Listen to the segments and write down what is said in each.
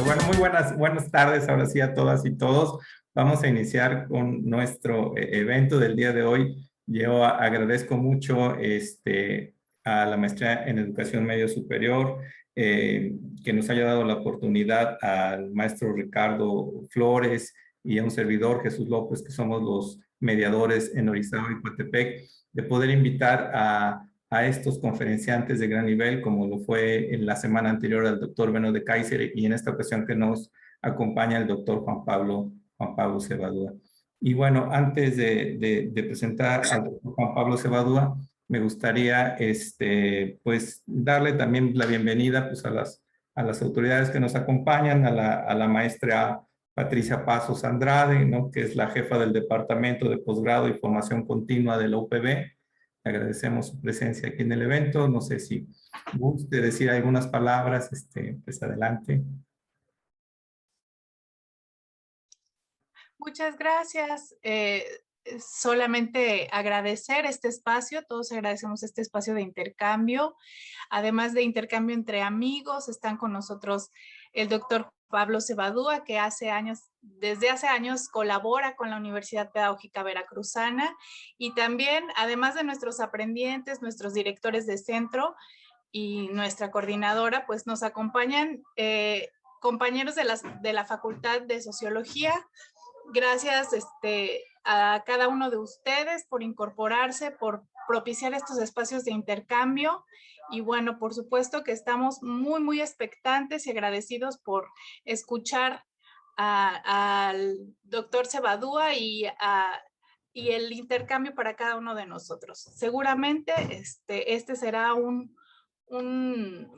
Bueno, muy buenas tardes ahora sí a todas y todos. Vamos a iniciar con nuestro evento del día de hoy. Yo agradezco mucho a la maestría en Educación Medio Superior que nos haya dado la oportunidad al maestro Ricardo Flores y a un servidor, Jesús López, que somos los mediadores en Orizaba y Coatepec, de poder invitar a estos conferenciantes de gran nivel, como lo fue en la semana anterior al doctor Beno de Kaiser y en esta ocasión que nos acompaña el doctor Juan Pablo Cebadúa. Y bueno, antes de presentar al doctor Juan Pablo Cebadúa, me gustaría pues darle también la bienvenida pues, a las autoridades que nos acompañan, a la maestra Patricia Pasos Andrade, ¿no? Que es la jefa del Departamento de Posgrado y Formación Continua de la UPB. Agradecemos su presencia aquí en el evento. No sé si guste decir algunas palabras, pues adelante. Muchas gracias. Solamente agradecer este espacio, todos agradecemos este espacio de intercambio. Además de intercambio entre amigos, están con nosotros el doctor Pablo Cebadúa, que desde hace años colabora con la Universidad Pedagógica Veracruzana, y también, además de nuestros aprendientes, nuestros directores de centro y nuestra coordinadora, pues nos acompañan compañeros de la Facultad de Sociología. Gracias a cada uno de ustedes por incorporarse, por propiciar estos espacios de intercambio. Y bueno, por supuesto que estamos muy expectantes y agradecidos por escuchar al doctor Cebadúa y el intercambio para cada uno de nosotros. Seguramente este será un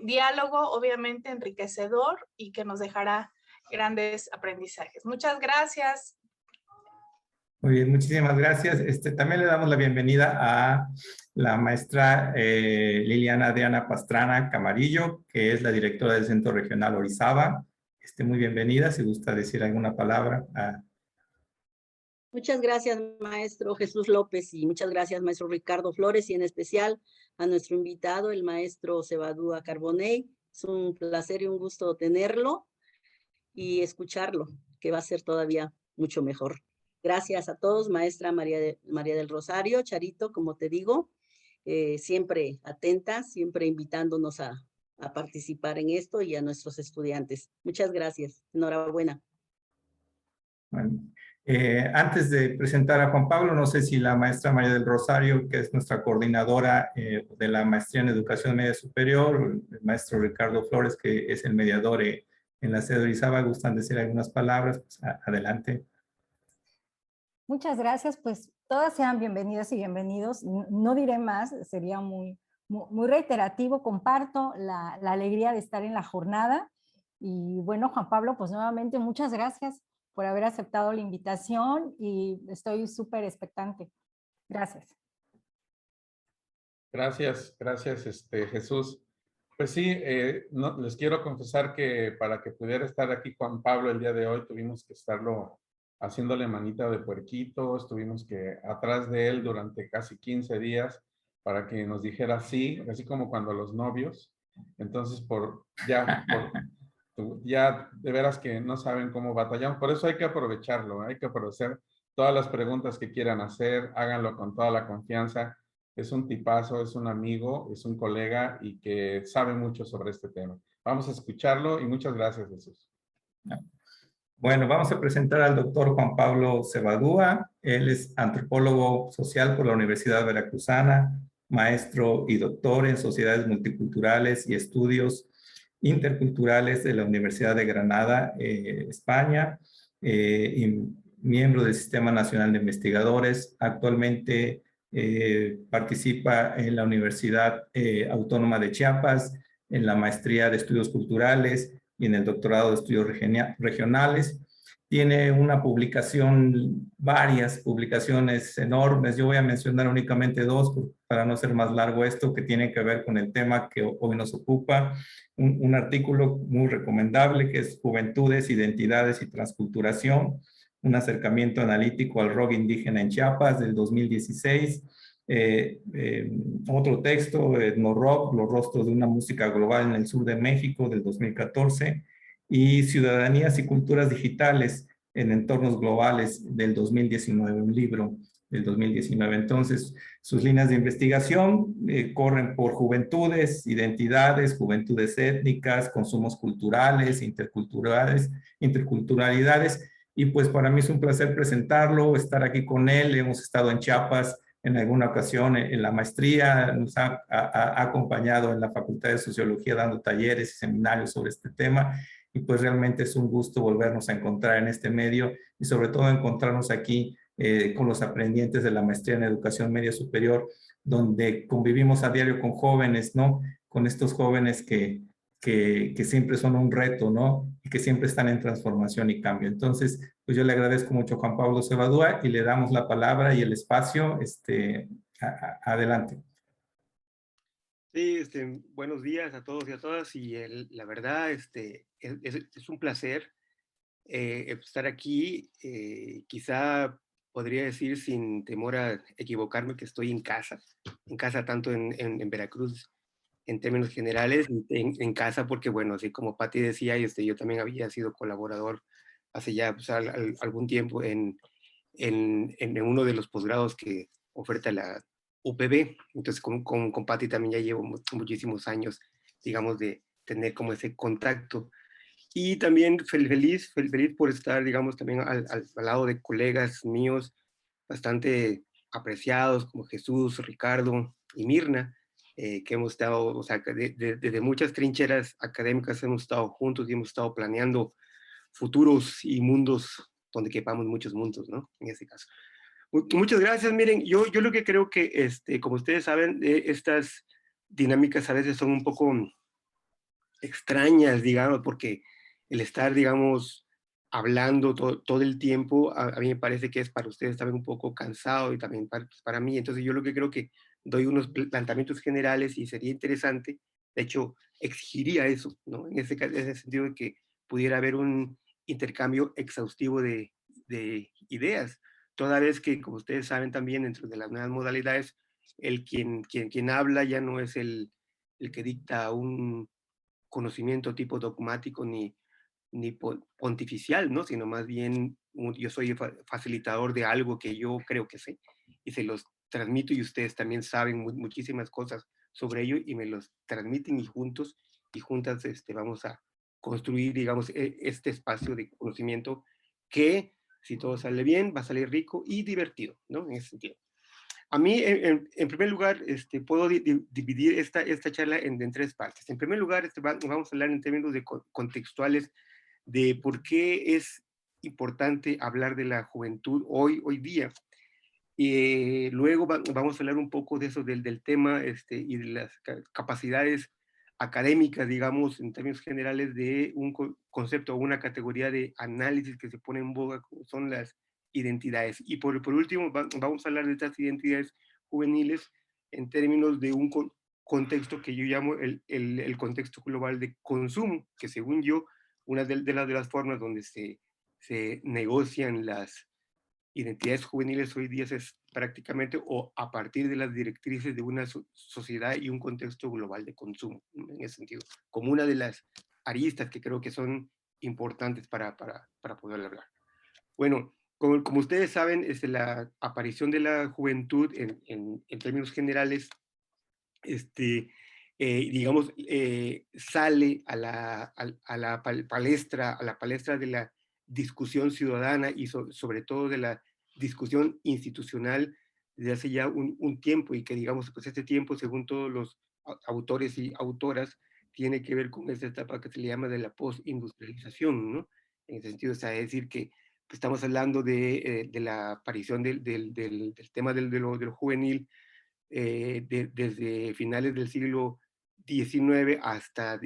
diálogo obviamente enriquecedor y que nos dejará grandes aprendizajes. Muchas gracias. Muy bien, muchísimas gracias. También le damos la bienvenida a la maestra Liliana Diana Pastrana Camarillo, que es la directora del Centro Regional Orizaba. Muy bienvenida, si gusta decir alguna palabra. Muchas gracias, maestro Jesús López, y muchas gracias, maestro Ricardo Flores, y en especial a nuestro invitado, el maestro Cebadúa Carbonell. Es un placer y un gusto tenerlo y escucharlo, que va a ser todavía mucho mejor. Gracias a todos, maestra María del Rosario, Charito, como te digo, siempre atenta, siempre invitándonos a participar en esto, y a nuestros estudiantes. Muchas gracias, enhorabuena. Bueno, antes de presentar a Juan Pablo, no sé si la maestra María del Rosario, que es nuestra coordinadora de la maestría en Educación Media Superior, el maestro Ricardo Flores, que es el mediador en la sede de Orizaba, gustan decir algunas palabras. Pues, adelante. Muchas gracias, pues todas sean bienvenidas y bienvenidos. No diré más, sería muy reiterativo. Comparto la alegría de estar en la jornada. Y bueno, Juan Pablo, pues nuevamente muchas gracias por haber aceptado la invitación y estoy súper expectante. Gracias. Gracias, Jesús. Pues sí, les quiero confesar que para que pudiera estar aquí Juan Pablo el día de hoy, tuvimos que estarlo haciéndole manita de puerquito, estuvimos atrás de él durante casi 15 días para que nos dijera sí, así como cuando los novios. Entonces, ya de veras que no saben cómo batallamos. Por eso hay que aprovecharlo, hay que aprovechar todas las preguntas que quieran hacer, háganlo con toda la confianza. Es un tipazo, es un amigo, es un colega y que sabe mucho sobre este tema. Vamos a escucharlo y muchas gracias, Jesús. Bueno, vamos a presentar al doctor Juan Pablo Cebadúa. Él es antropólogo social por la Universidad Veracruzana, maestro y doctor en sociedades multiculturales y estudios interculturales de la Universidad de Granada, España, y miembro del Sistema Nacional de Investigadores. Actualmente participa en la Universidad Autónoma de Chiapas, en la maestría de Estudios Culturales y en el doctorado de Estudios Regionales. Tiene una publicación, varias publicaciones enormes. Yo voy a mencionar únicamente dos para no hacer más largo esto, que tiene que ver con el tema que hoy nos ocupa. Un artículo muy recomendable que es Juventudes, Identidades y Transculturación, un acercamiento analítico al rock indígena en Chiapas del 2016. Otro texto, Etno Rock, los rostros de una música global en el sur de México del 2014. y Ciudadanías y Culturas Digitales en Entornos Globales del 2019, un libro del 2019. Entonces, sus líneas de investigación corren por juventudes, identidades, juventudes étnicas, consumos culturales, interculturalidades, y pues para mí es un placer presentarlo, estar aquí con él. Hemos estado en Chiapas en alguna ocasión en la maestría, nos ha acompañado en la Facultad de Sociología dando talleres y seminarios sobre este tema, y pues realmente es un gusto volvernos a encontrar en este medio y sobre todo encontrarnos aquí con los aprendientes de la maestría en educación media superior, donde convivimos a diario con jóvenes, ¿no? Con estos jóvenes que siempre son un reto, ¿no? Y que siempre están en transformación y cambio. Entonces, pues yo le agradezco mucho a Juan Pablo Cebadúa y le damos la palabra y el espacio. Adelante. Sí, buenos días a todos y a todas. Y la verdad, es un placer estar aquí. Quizá podría decir sin temor a equivocarme que estoy en casa tanto en Veracruz en términos generales, en casa porque, bueno, así como Patti decía, yo también había sido colaborador hace ya pues, algún tiempo en uno de los posgrados que oferta la UPB. Entonces con Patti también ya llevo muchísimos años, digamos, de tener como ese contacto. Y también feliz por estar, digamos, también al lado de colegas míos bastante apreciados como Jesús, Ricardo y Mirna, que hemos estado, o sea, desde muchas trincheras académicas hemos estado juntos y hemos estado planeando futuros y mundos donde quepamos muchos mundos, ¿no? En ese caso. Muchas gracias. Miren, yo lo que creo que, como ustedes saben, estas dinámicas a veces son un poco extrañas, digamos, porque el estar, digamos, hablando todo el tiempo, a mí me parece que es para ustedes también un poco cansado y también para mí. Entonces yo lo que creo que doy unos planteamientos generales y sería interesante, de hecho, exigiría eso, ¿no? En ese sentido de que pudiera haber un intercambio exhaustivo de ideas, toda vez que, como ustedes saben también, dentro de las nuevas modalidades, quien habla ya no es el que dicta un conocimiento tipo dogmático ni pontificial, ¿no? Sino más bien yo soy facilitador de algo que yo creo que sé y se los transmito y ustedes también saben muchísimas cosas sobre ello y me los transmiten y juntos y juntas vamos a construir, digamos, este espacio de conocimiento que, si todo sale bien, va a salir rico y divertido, ¿no? En ese sentido. A mí, en primer lugar, puedo dividir esta charla en tres partes. En primer lugar, vamos a hablar en términos contextuales de por qué es importante hablar de la juventud hoy día. Y luego vamos a hablar un poco de eso, del tema y de las capacidades académicas, digamos, en términos generales, de un concepto o una categoría de análisis que se pone en boga, como son las identidades. Y por último, vamos a hablar de estas identidades juveniles en términos de un contexto que yo llamo el contexto global de consumo, que según yo, una de las formas donde se negocian las identidades juveniles hoy día es prácticamente o a partir de las directrices de una sociedad y un contexto global de consumo, en ese sentido, como una de las aristas que creo que son importantes para poder hablar. Bueno, como ustedes saben, la aparición de la juventud en términos generales, digamos, sale a la palestra de la discusión ciudadana y sobre todo de la discusión institucional desde hace ya un tiempo y que digamos, pues este tiempo, según todos los autores y autoras, tiene que ver con esta etapa que se le llama de la postindustrialización, ¿no? En ese sentido, o sea, es decir, que estamos hablando de la aparición del tema de lo juvenil desde finales del siglo XIX hasta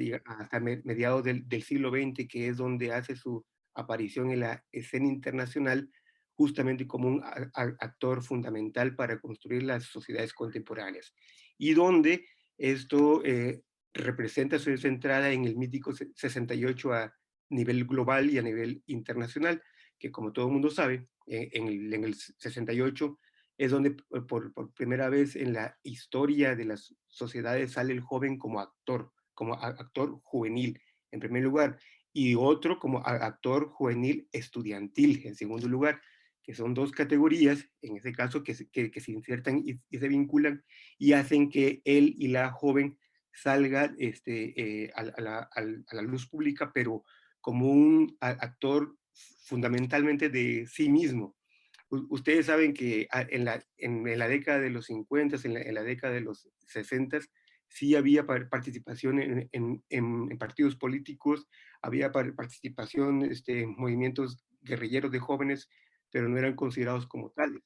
mediados del siglo XX, que es donde hace su aparición en la escena internacional, justamente como un actor fundamental para construir las sociedades contemporáneas. Y donde esto representa su entrada en el mítico 68 a nivel global y a nivel internacional, que como todo el mundo sabe, en el 68 es donde por primera vez en la historia de las sociedades sale el joven como actor juvenil, en primer lugar. y otro como actor juvenil estudiantil, en segundo lugar, que son dos categorías, en ese caso, que se insertan y se vinculan y hacen que él y la joven salga a la luz pública, pero como un actor fundamentalmente de sí mismo. Ustedes saben que en la década de los 50, en la década de los 60, sí había participación en partidos políticos, había participación en movimientos guerrilleros de jóvenes, pero no eran considerados como tales,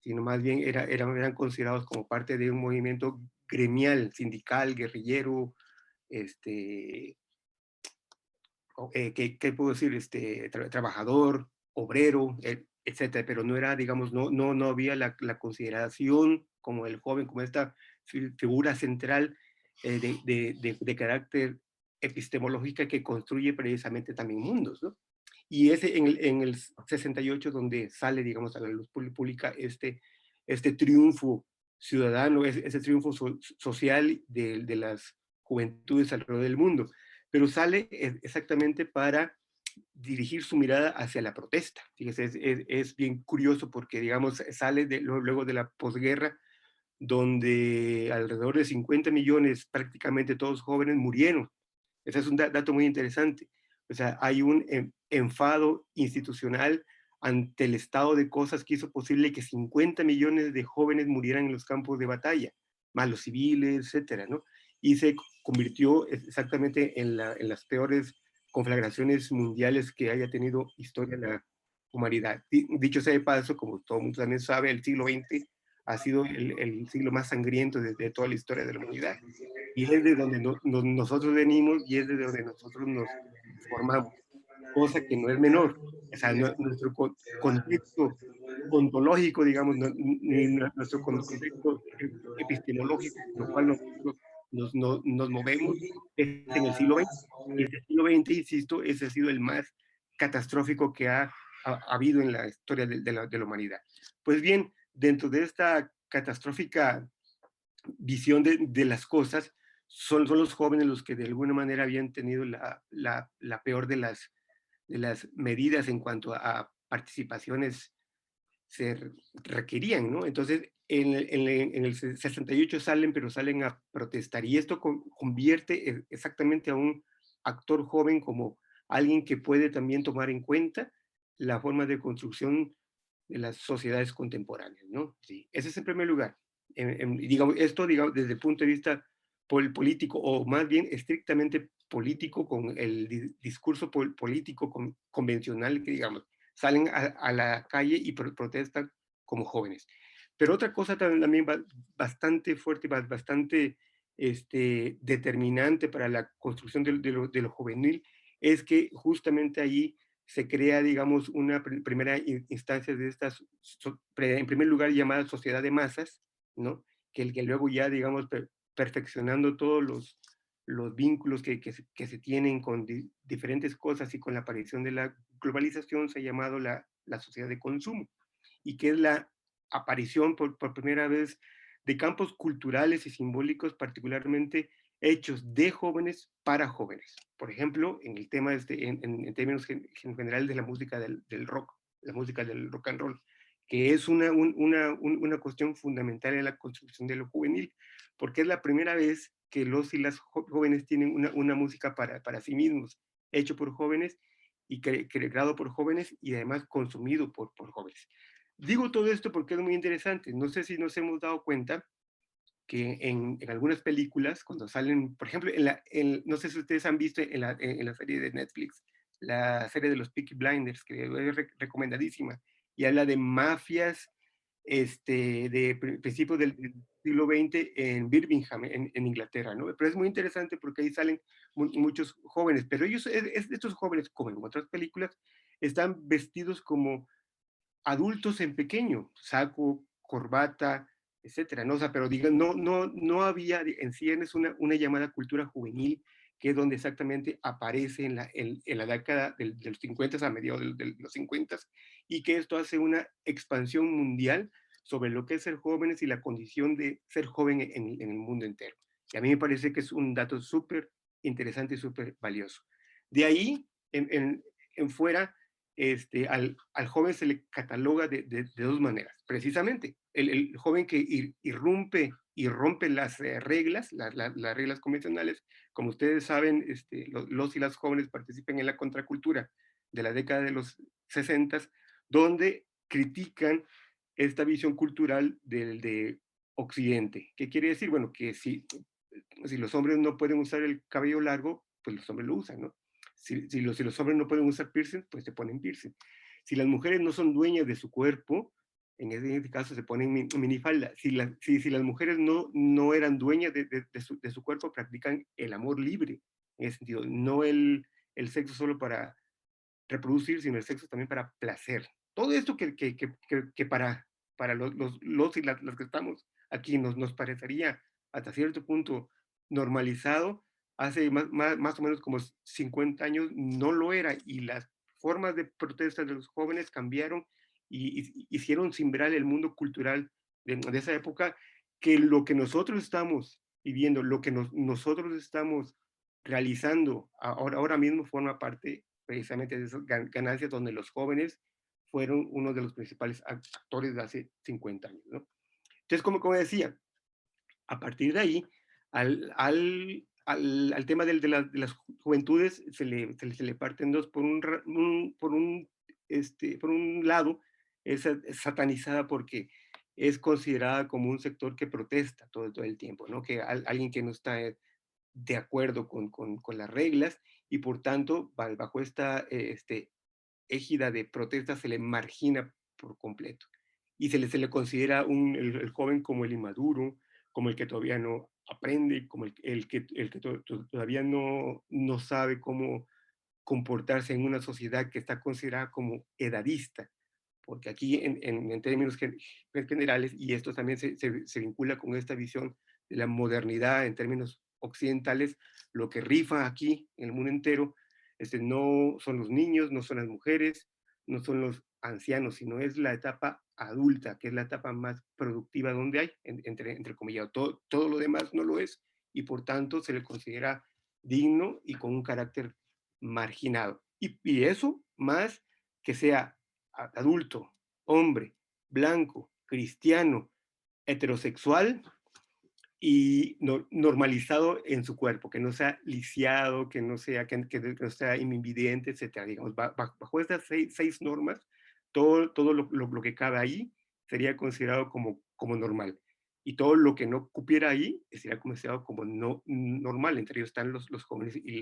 sino más bien eran considerados como parte de un movimiento gremial, sindical, guerrillero, ¿qué puedo decir? Trabajador, obrero, etcétera, pero no era, digamos, no había la consideración como el joven, como esta figura central de carácter epistemológica que construye precisamente también mundos, ¿no? Y es en el 68 donde sale, digamos, a la luz pública este triunfo ciudadano, ese triunfo social de las juventudes alrededor del mundo, pero sale exactamente para dirigir su mirada hacia la protesta. Fíjese, es bien curioso porque, digamos, sale luego de la posguerra, donde alrededor de 50 millones, prácticamente todos jóvenes, murieron. Ese es un dato muy interesante. O sea, hay un enfado institucional ante el estado de cosas que hizo posible que 50 millones de jóvenes murieran en los campos de batalla, más los civiles, etcétera, ¿no? Y se convirtió exactamente en las peores conflagraciones mundiales que haya tenido historia la humanidad. Dicho sea de paso, como todo el mundo también sabe, el siglo XX ha sido el siglo más sangriento de toda la historia de la humanidad. Y es de donde nosotros venimos y es de donde nosotros nos formamos, cosa que no es menor. O sea, nuestro contexto ontológico, digamos, ni nuestro contexto epistemológico, con lo cual nosotros nos movemos, es en el siglo XX. Y este siglo XX, insisto, ese ha sido el más catastrófico que ha habido en la historia de la humanidad. Pues bien, dentro de esta catastrófica visión de las cosas, son los jóvenes los que de alguna manera habían tenido la peor de las medidas en cuanto a participaciones se requerían, ¿no? Entonces, en el 68 salen, pero salen a protestar. Y esto convierte exactamente a un actor joven como alguien que puede también tomar en cuenta la forma de construcción de las sociedades contemporáneas, ¿no? Sí, ese es en primer lugar. Digamos, esto, digamos, desde el punto de vista político, o más bien estrictamente político, con el discurso político convencional que, digamos, salen a la calle y protestan como jóvenes. Pero otra cosa también bastante fuerte, bastante determinante para la construcción de lo juvenil, es que justamente allí se crea, digamos, una primera instancia de estas, en primer lugar, llamada sociedad de masas, ¿no? Que luego ya, digamos, perfeccionando todos los vínculos que se tienen con diferentes cosas y con la aparición de la globalización, se ha llamado la sociedad de consumo, y que es la aparición por primera vez de campos culturales y simbólicos particularmente hechos de jóvenes para jóvenes. Por ejemplo, en el tema en términos generales de la música del rock, la música del rock and roll, que es una cuestión fundamental en la construcción de lo juvenil, porque es la primera vez que los y las jóvenes tienen una música para sí mismos, hecho por jóvenes y creado por jóvenes y además consumido por jóvenes. Digo todo esto porque es muy interesante. No sé si nos hemos dado cuenta que en algunas películas, cuando salen, por ejemplo, no sé si ustedes han visto en la serie de Netflix, la serie de los Peaky Blinders, que es recomendadísima, y habla de mafias de principios del siglo XX en Birmingham, en Inglaterra, ¿no? Pero es muy interesante porque ahí salen muchos jóvenes, pero estos jóvenes, como en otras películas, están vestidos como adultos en pequeño, saco, corbata, etcétera, ¿no? O sea, pero digan, no había en ciernes una llamada cultura juvenil, que es donde exactamente aparece en la década de los 50 a mediados de los 50, y que esto hace una expansión mundial sobre lo que es ser jóvenes y la condición de ser joven en el mundo entero. Y a mí me parece que es un dato súper interesante y súper valioso. De ahí en fuera, al joven se le cataloga de dos maneras. Precisamente, el joven que irrumpe y rompe las reglas, las reglas convencionales. Como ustedes saben, los y las jóvenes participan en la contracultura de la década de los 60, donde critican esta visión cultural de Occidente. ¿Qué quiere decir? Bueno, que si los hombres no pueden usar el cabello largo, pues los hombres lo usan, ¿no? Si los hombres no pueden usar piercing, pues se ponen piercing. Si las mujeres no son dueñas de su cuerpo, en este caso se ponen minifalda. Si las mujeres no eran dueñas de su cuerpo, practican el amor libre, en ese sentido. No el sexo solo para reproducir, sino el sexo también para placer. Todo esto que para los y las que estamos aquí nos parecería hasta cierto punto normalizado, hace más o menos como 50 años no lo era, y las formas de protesta de los jóvenes cambiaron y hicieron cimbrar el mundo cultural de esa época, que lo que nosotros estamos viviendo, lo que nosotros estamos realizando ahora mismo forma parte precisamente de esas ganancias, donde los jóvenes fueron uno de los principales actores de hace 50 años, ¿no? Entonces, como decía, a partir de ahí, al tema de las juventudes se le parte en dos. Por un lado, es satanizada porque es considerada como un sector que protesta todo el tiempo, ¿no? Que alguien que no está de acuerdo con las reglas, y por tanto, bajo esta égida de protesta, se le margina por completo. Y se le considera el joven como el inmaduro, como el que todavía no aprende, como el que todavía no sabe cómo comportarse en una sociedad que está considerada como edadista. Porque aquí, en términos generales, y esto también se vincula con esta visión de la modernidad en términos occidentales, lo que rifa aquí en el mundo entero no son los niños, no son las mujeres, no son los ancianos, sino es la etapa adulta, que es la etapa más productiva donde hay, entre comillas. Todo lo demás no lo es, y por tanto se le considera digno y con un carácter marginado. Y eso, más que sea adulto, hombre, blanco, cristiano, heterosexual y normalizado en su cuerpo, que no sea lisiado, que no sea invidente, etc. Digamos, bajo estas seis normas, todo lo que cabe ahí sería considerado como normal. Y todo lo que no cupiera ahí sería considerado como no normal. Entre ellos están los jóvenes y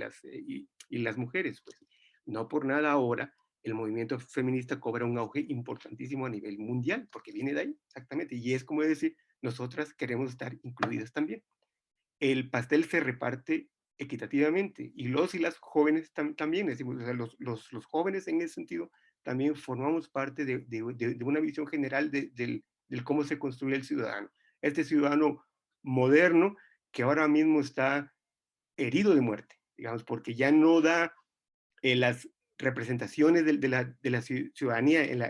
las mujeres. Pues. No por nada ahora el movimiento feminista cobra un auge importantísimo a nivel mundial, porque viene de ahí, exactamente. Y es como decir, nosotras queremos estar incluidas también. El pastel se reparte equitativamente, y y las jóvenes también, es decir, o sea, los jóvenes en ese sentido también formamos parte de una visión general del cómo se construye el ciudadano. Este ciudadano moderno que ahora mismo está herido de muerte, digamos, porque ya no da las representaciones de la ciudadanía en la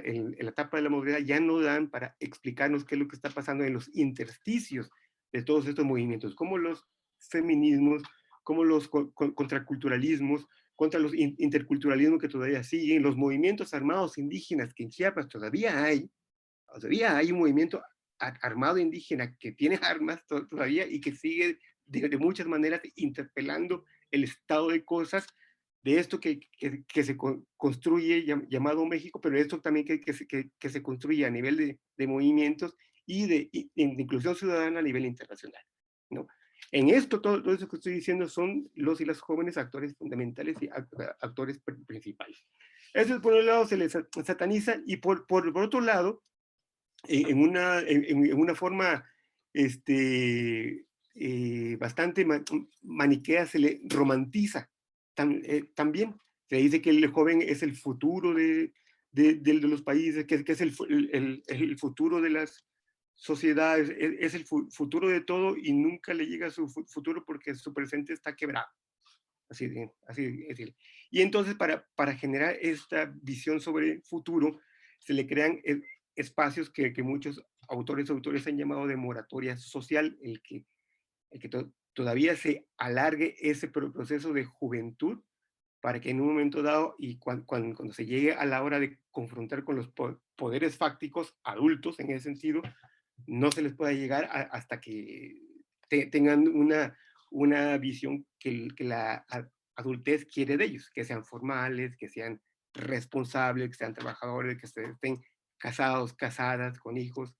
etapa de la modernidad, ya no dan para explicarnos qué es lo que está pasando en los intersticios de todos estos movimientos, como los feminismos, como los contraculturalismos, contra los interculturalismos que todavía siguen, los movimientos armados indígenas que en Chiapas todavía hay un movimiento armado indígena que tiene armas todavía y que sigue de muchas maneras interpelando el estado de cosas de esto que se construye llamado México, pero esto también que se construye a nivel de movimientos y de inclusión ciudadana a nivel internacional, ¿no? En esto, todo eso que estoy diciendo son los y las jóvenes actores fundamentales y actores principales. Eso por un lado se les sataniza, y por otro lado, en una forma bastante maniquea, se le romantiza también. Se dice que el joven es el futuro de los países, que es el futuro de las sociedades, es el futuro de todo, y nunca le llega a su futuro porque su presente está quebrado. Así es decir. Y entonces, para generar esta visión sobre el futuro, se le crean espacios que muchos autores han llamado de moratoria social, el que todavía se alargue ese proceso de juventud para que en un momento dado y cuando se llegue a la hora de confrontar con los poderes fácticos adultos en ese sentido, no se les pueda llegar hasta que tengan una visión que la adultez quiere de ellos, que sean formales, que sean responsables, que sean trabajadores, que estén casados, casadas, con hijos,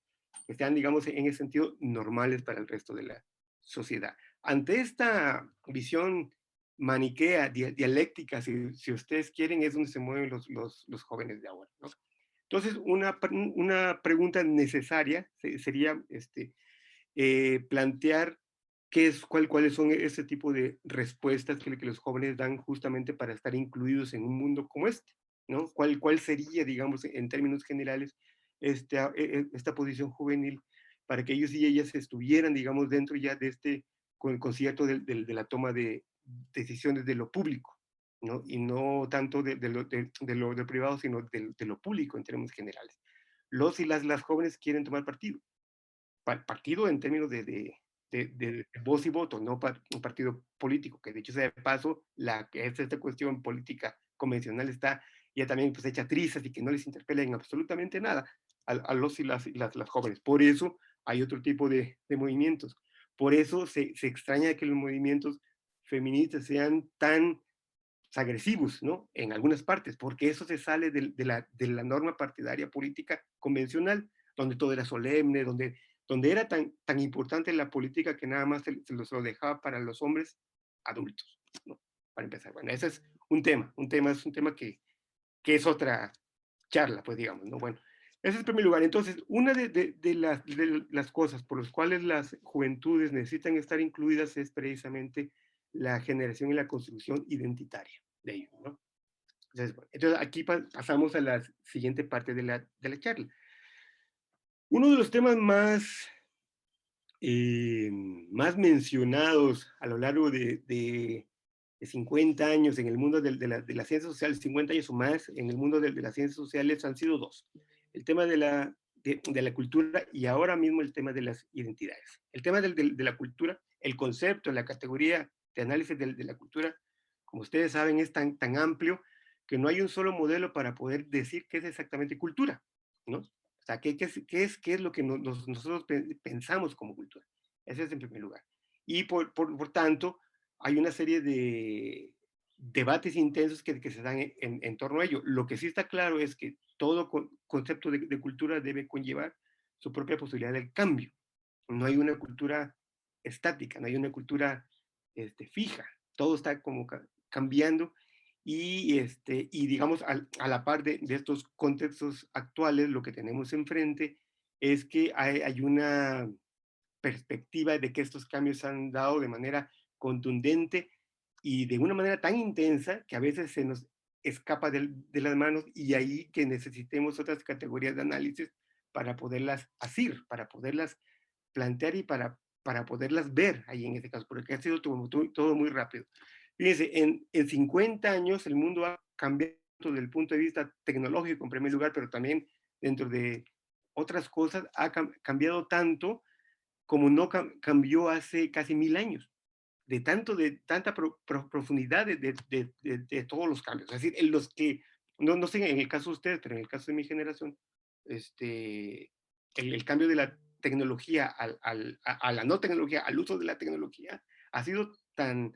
que sean, digamos, en ese sentido, normales para el resto de la sociedad. Ante esta visión maniquea, dialéctica, si ustedes quieren, es donde se mueven los jóvenes de ahora, ¿no? Entonces, una pregunta necesaria sería plantear cuáles son ese tipo de respuestas que los jóvenes dan justamente para estar incluidos en un mundo como este, ¿no? ¿Cuál sería, digamos, en términos generales, esta posición juvenil para que ellos y ellas estuvieran, digamos, dentro ya de con el concierto de la toma de decisiones de lo público, ¿no? Y no tanto de lo privado, sino de lo público en términos generales. Los y las jóvenes quieren tomar partido. Partido en términos de voz y voto, no un partido político, que de hecho sea de paso, esta cuestión política convencional está ya también pues hecha trizas y que no les interpela en absolutamente nada a los y las jóvenes. Por eso hay otro tipo de movimientos. Por eso se extraña que los movimientos feministas sean tan agresivos, ¿no? En algunas partes, porque eso se sale de la norma partidaria política convencional, donde todo era solemne, donde era tan importante la política que nada más se lo dejaba para los hombres adultos, ¿no? Para empezar. Bueno, ese es un tema que es otra charla, pues digamos, ¿no? Bueno, ese es el primer lugar. Entonces, una de las cosas por las cuales las juventudes necesitan estar incluidas es precisamente la generación y la construcción identitaria de ellos, ¿no? Entonces, bueno, entonces aquí pasamos a la siguiente parte de la charla. Uno de los temas más mencionados a lo largo de 50 años en el mundo de las ciencias sociales, 50 años o más en el mundo de las ciencias sociales han sido dos. El tema de la cultura y ahora mismo el tema de las identidades. El tema de la cultura, el concepto, la categoría de análisis de la cultura, como ustedes saben, es tan amplio que no hay un solo modelo para poder decir qué es exactamente cultura, ¿no? O sea, ¿qué es lo que nosotros pensamos como cultura? Ese es en primer lugar. Y por tanto, hay una serie de debates intensos que se dan en torno a ello. Lo que sí está claro es que todo concepto de cultura debe conllevar su propia posibilidad del cambio. No hay una cultura estática, no hay una cultura fija. Todo está como cambiando y digamos, a la par de estos contextos actuales, lo que tenemos enfrente es que hay una perspectiva de que estos cambios se han dado de manera contundente y de una manera tan intensa que a veces se nos escapa de las manos y ahí que necesitemos otras categorías de análisis para poderlas asir, para poderlas plantear y para poderlas ver ahí en este caso, porque ha sido todo muy rápido. Fíjense, en 50 años el mundo ha cambiado desde el punto de vista tecnológico en primer lugar, pero también dentro de otras cosas ha cambiado tanto como no cambió hace casi 1000 años, de tanta profundidad de todos los cambios. Es decir, en los que, no sé en el caso de ustedes, pero en el caso de mi generación, el cambio de la tecnología a la no tecnología, al uso de la tecnología, ha sido tan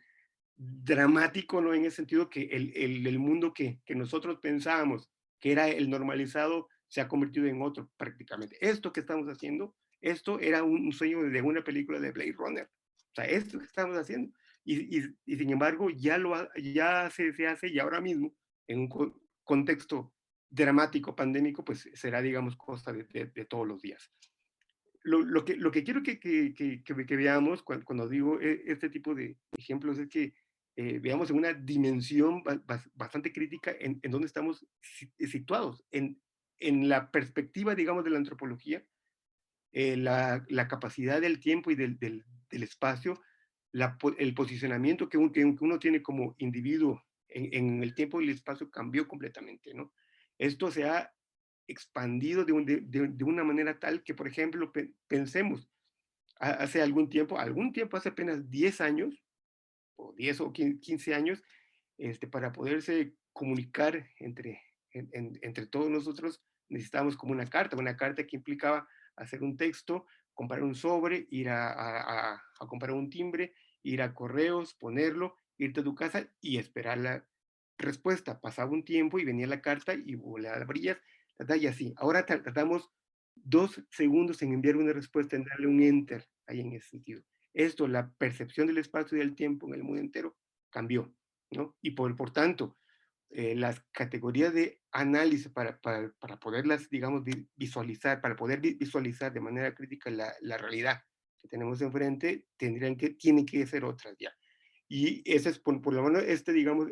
dramático, ¿no? En ese sentido que el mundo que nosotros pensábamos que era el normalizado se ha convertido en otro prácticamente. Esto que estamos haciendo, esto era un sueño de una película de Blade Runner. O sea, esto que estamos haciendo. Y sin embargo, ya se hace y ahora mismo, en un contexto dramático, pandémico, pues será, digamos, cosa de todos los días. Lo que quiero que veamos cuando digo este tipo de ejemplos es que veamos en una dimensión bastante crítica en donde estamos situados, en la perspectiva, digamos, de la antropología, la capacidad del tiempo y del espacio, el posicionamiento que uno tiene como individuo en el tiempo y el espacio cambió completamente, ¿no? Esto se ha expandido de una manera tal que, por ejemplo, pensemos, hace algún tiempo, hace apenas 10 años, o 10 o 15 años, para poderse comunicar entre todos nosotros, necesitábamos como una carta que implicaba hacer un texto, comprar un sobre, ir a comprar un timbre, ir a correos, ponerlo, irte a tu casa y esperar la respuesta. Pasaba un tiempo y venía la carta y la abrías, y así. Ahora tardamos 2 segundos en enviar una respuesta, en darle un enter, ahí en ese sentido. Esto, la percepción del espacio y del tiempo en el mundo entero cambió, ¿no? Y por tanto, las categorías de análisis para poderlas, digamos, visualizar, para poder visualizar de manera crítica la realidad que tenemos enfrente, tienen que ser otras ya. Y ese es, por lo menos, digamos,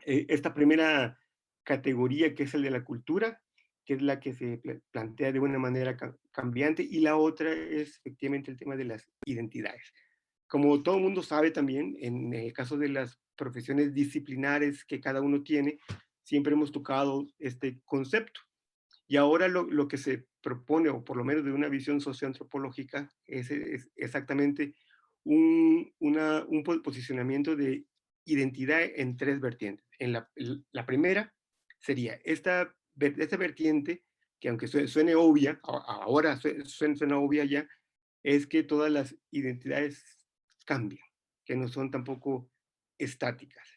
esta primera categoría, que es el de la cultura, que es la que se plantea de una manera cambiante, y la otra es efectivamente el tema de las identidades. Como todo el mundo sabe también, en el caso de las profesiones disciplinares que cada uno tiene, siempre hemos tocado este concepto. Y ahora lo que se propone, o por lo menos de una visión socioantropológica, es exactamente un posicionamiento de identidad en 3 vertientes. La primera sería esta vertiente, que aunque suene obvia, ahora suena obvia ya, es que todas las identidades cambian, que no son tampoco estáticas.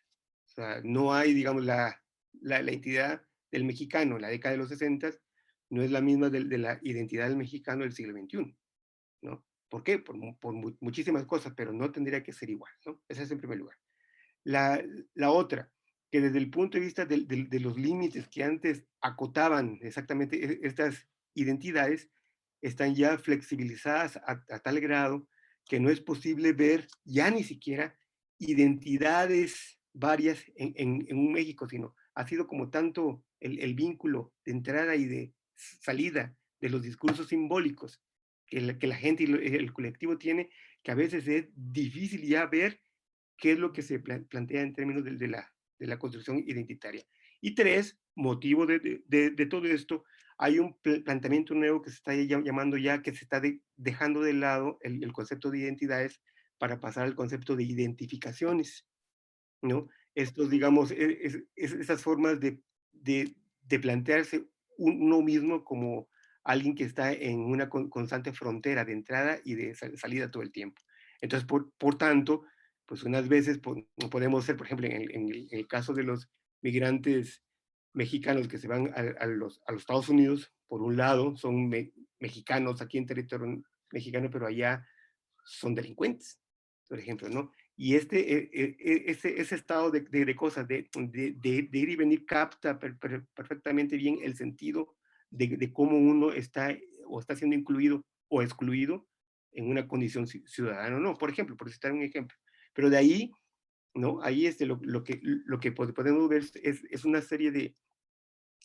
O sea, no hay, digamos, la identidad del mexicano en la década de los 60 no es la misma de la identidad del mexicano del siglo XXI, ¿no? ¿Por qué? Por muchísimas cosas, pero no tendría que ser igual, ¿no? Esa es en primer lugar. La otra, que desde el punto de vista de los límites que antes acotaban exactamente estas identidades, están ya flexibilizadas a tal grado que no es posible ver ya ni siquiera identidades varias en un México, sino ha sido como tanto el vínculo de entrada y de salida de los discursos simbólicos que la gente y el colectivo tiene, que a veces es difícil ya ver qué es lo que se plantea en términos de la construcción identitaria. Y 3, motivo de todo esto, hay un planteamiento nuevo que se está llamando ya, que se está dejando de lado el concepto de identidades para pasar al concepto de identificaciones, ¿no? Estos, digamos, esas formas de plantearse uno mismo como alguien que está en una constante frontera de entrada y de salida todo el tiempo. Entonces, por tanto, pues unas veces podemos ser, por ejemplo, en el caso de los migrantes mexicanos que se van a los Estados Unidos, por un lado, son mexicanos aquí en territorio mexicano, pero allá son delincuentes, por ejemplo, ¿no? Y ese estado de cosas, de ir y venir, capta perfectamente bien el sentido de cómo uno está o está siendo incluido o excluido en una condición ciudadana o no, por ejemplo, por citar un ejemplo. Pero de ahí, ¿no? Ahí lo que podemos ver es una serie de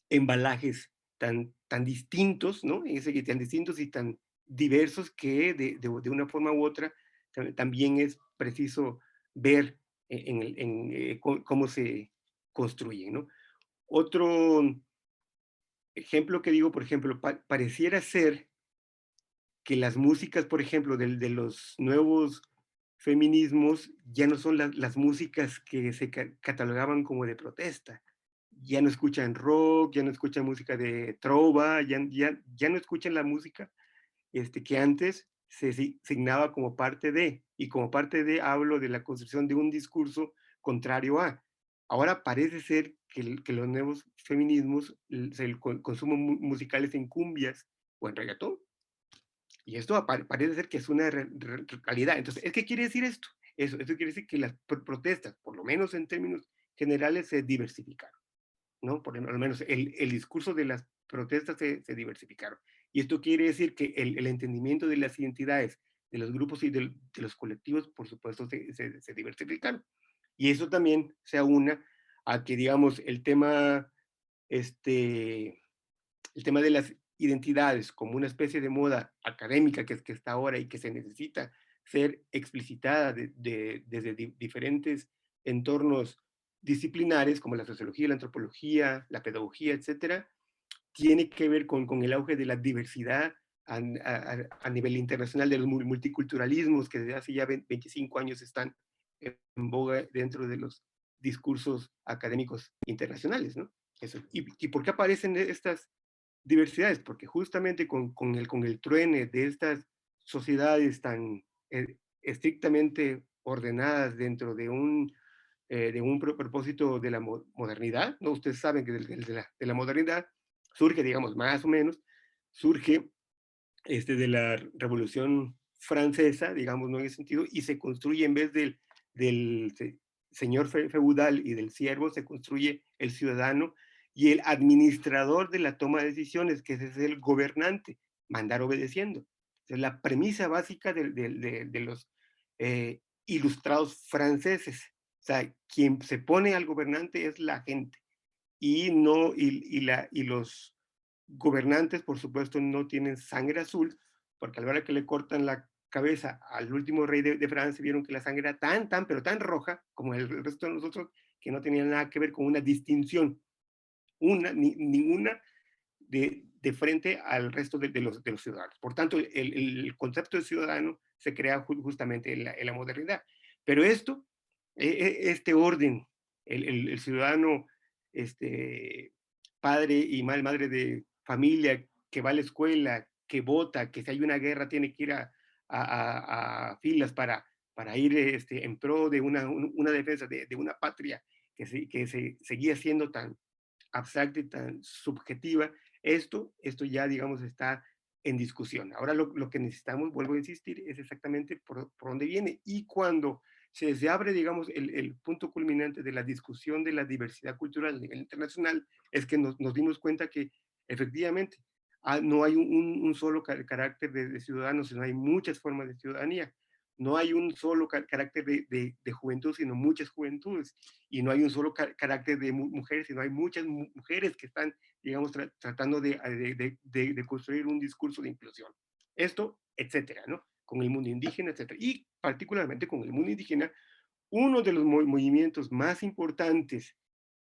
embalajes tan distintos, ¿no? Tan distintos y tan diversos que de una forma u otra también es preciso ver cómo se construyen, ¿no? Otro ejemplo que digo, por ejemplo, pareciera ser que las músicas, por ejemplo, de los nuevos feminismos ya no son las músicas que se catalogaban como de protesta. Ya no escuchan rock, ya no escuchan música de trova, ya no escuchan la música que antes se signaba como parte de, y como parte de hablo de la construcción de un discurso contrario a. Ahora parece ser que los nuevos feminismos, el consumo musical es en cumbias o en reggaetón. Y esto parece ser que es una realidad. Entonces, ¿qué quiere decir esto? Eso quiere decir que las protestas, por lo menos en términos generales, se diversificaron, ¿no? Por lo menos el discurso de las protestas se diversificaron. Y esto quiere decir que el entendimiento de las identidades, de los grupos y de los colectivos, por supuesto, se diversificaron. Y eso también se aúna a que, digamos, el tema de las identidades como una especie de moda académica que está ahora y que se necesita ser explicitada desde diferentes entornos disciplinares como la sociología, la antropología, la pedagogía, etcétera, tiene que ver con el auge de la diversidad a nivel internacional, de los multiculturalismos que desde hace ya 25 años están en boga dentro de los discursos académicos internacionales, ¿no? Eso. ¿Y por qué aparecen estas diversidades? Porque justamente con el truene de estas sociedades tan estrictamente ordenadas dentro de un propósito de la modernidad, ¿no? Ustedes saben que de la modernidad surge, digamos, más o menos, surge de la Revolución Francesa, digamos, ¿no? En ese sentido, y se construye en vez del señor feudal y del siervo, se construye el ciudadano y el administrador de la toma de decisiones, que ese es el gobernante, mandar obedeciendo. Es la premisa básica de los ilustrados franceses. O sea, quien se pone al gobernante es la gente y no y los gobernantes, por supuesto, no tienen sangre azul, porque a la hora que le cortan la cabeza al último rey de Francia, vieron que la sangre era pero tan roja, como el resto de nosotros, que no tenía nada que ver con una distinción, ninguna de frente al resto de los ciudadanos. Por tanto, el concepto de ciudadano se crea justamente en la modernidad. Pero este orden, el ciudadano, padre y madre de familia, que va a la escuela, que vota, que si hay una guerra tiene que ir a filas para ir en pro de una defensa de una patria que se seguía siendo tan abstracta y tan subjetiva. Esto ya, digamos, está en discusión. Ahora lo que necesitamos, vuelvo a insistir, es exactamente por dónde viene. Y cuando se abre, digamos, el punto culminante de la discusión de la diversidad cultural a nivel internacional, es que nos dimos cuenta que efectivamente no hay un solo carácter de ciudadanos, sino hay muchas formas de ciudadanía. No hay un solo carácter de juventud, sino muchas juventudes. Y no hay un solo carácter de mujeres, sino hay muchas mujeres que están, digamos, tratando de construir un discurso de inclusión. Esto, etcétera, ¿no? Con el mundo indígena, etcétera. Y particularmente con el mundo indígena, uno de los movimientos más importantes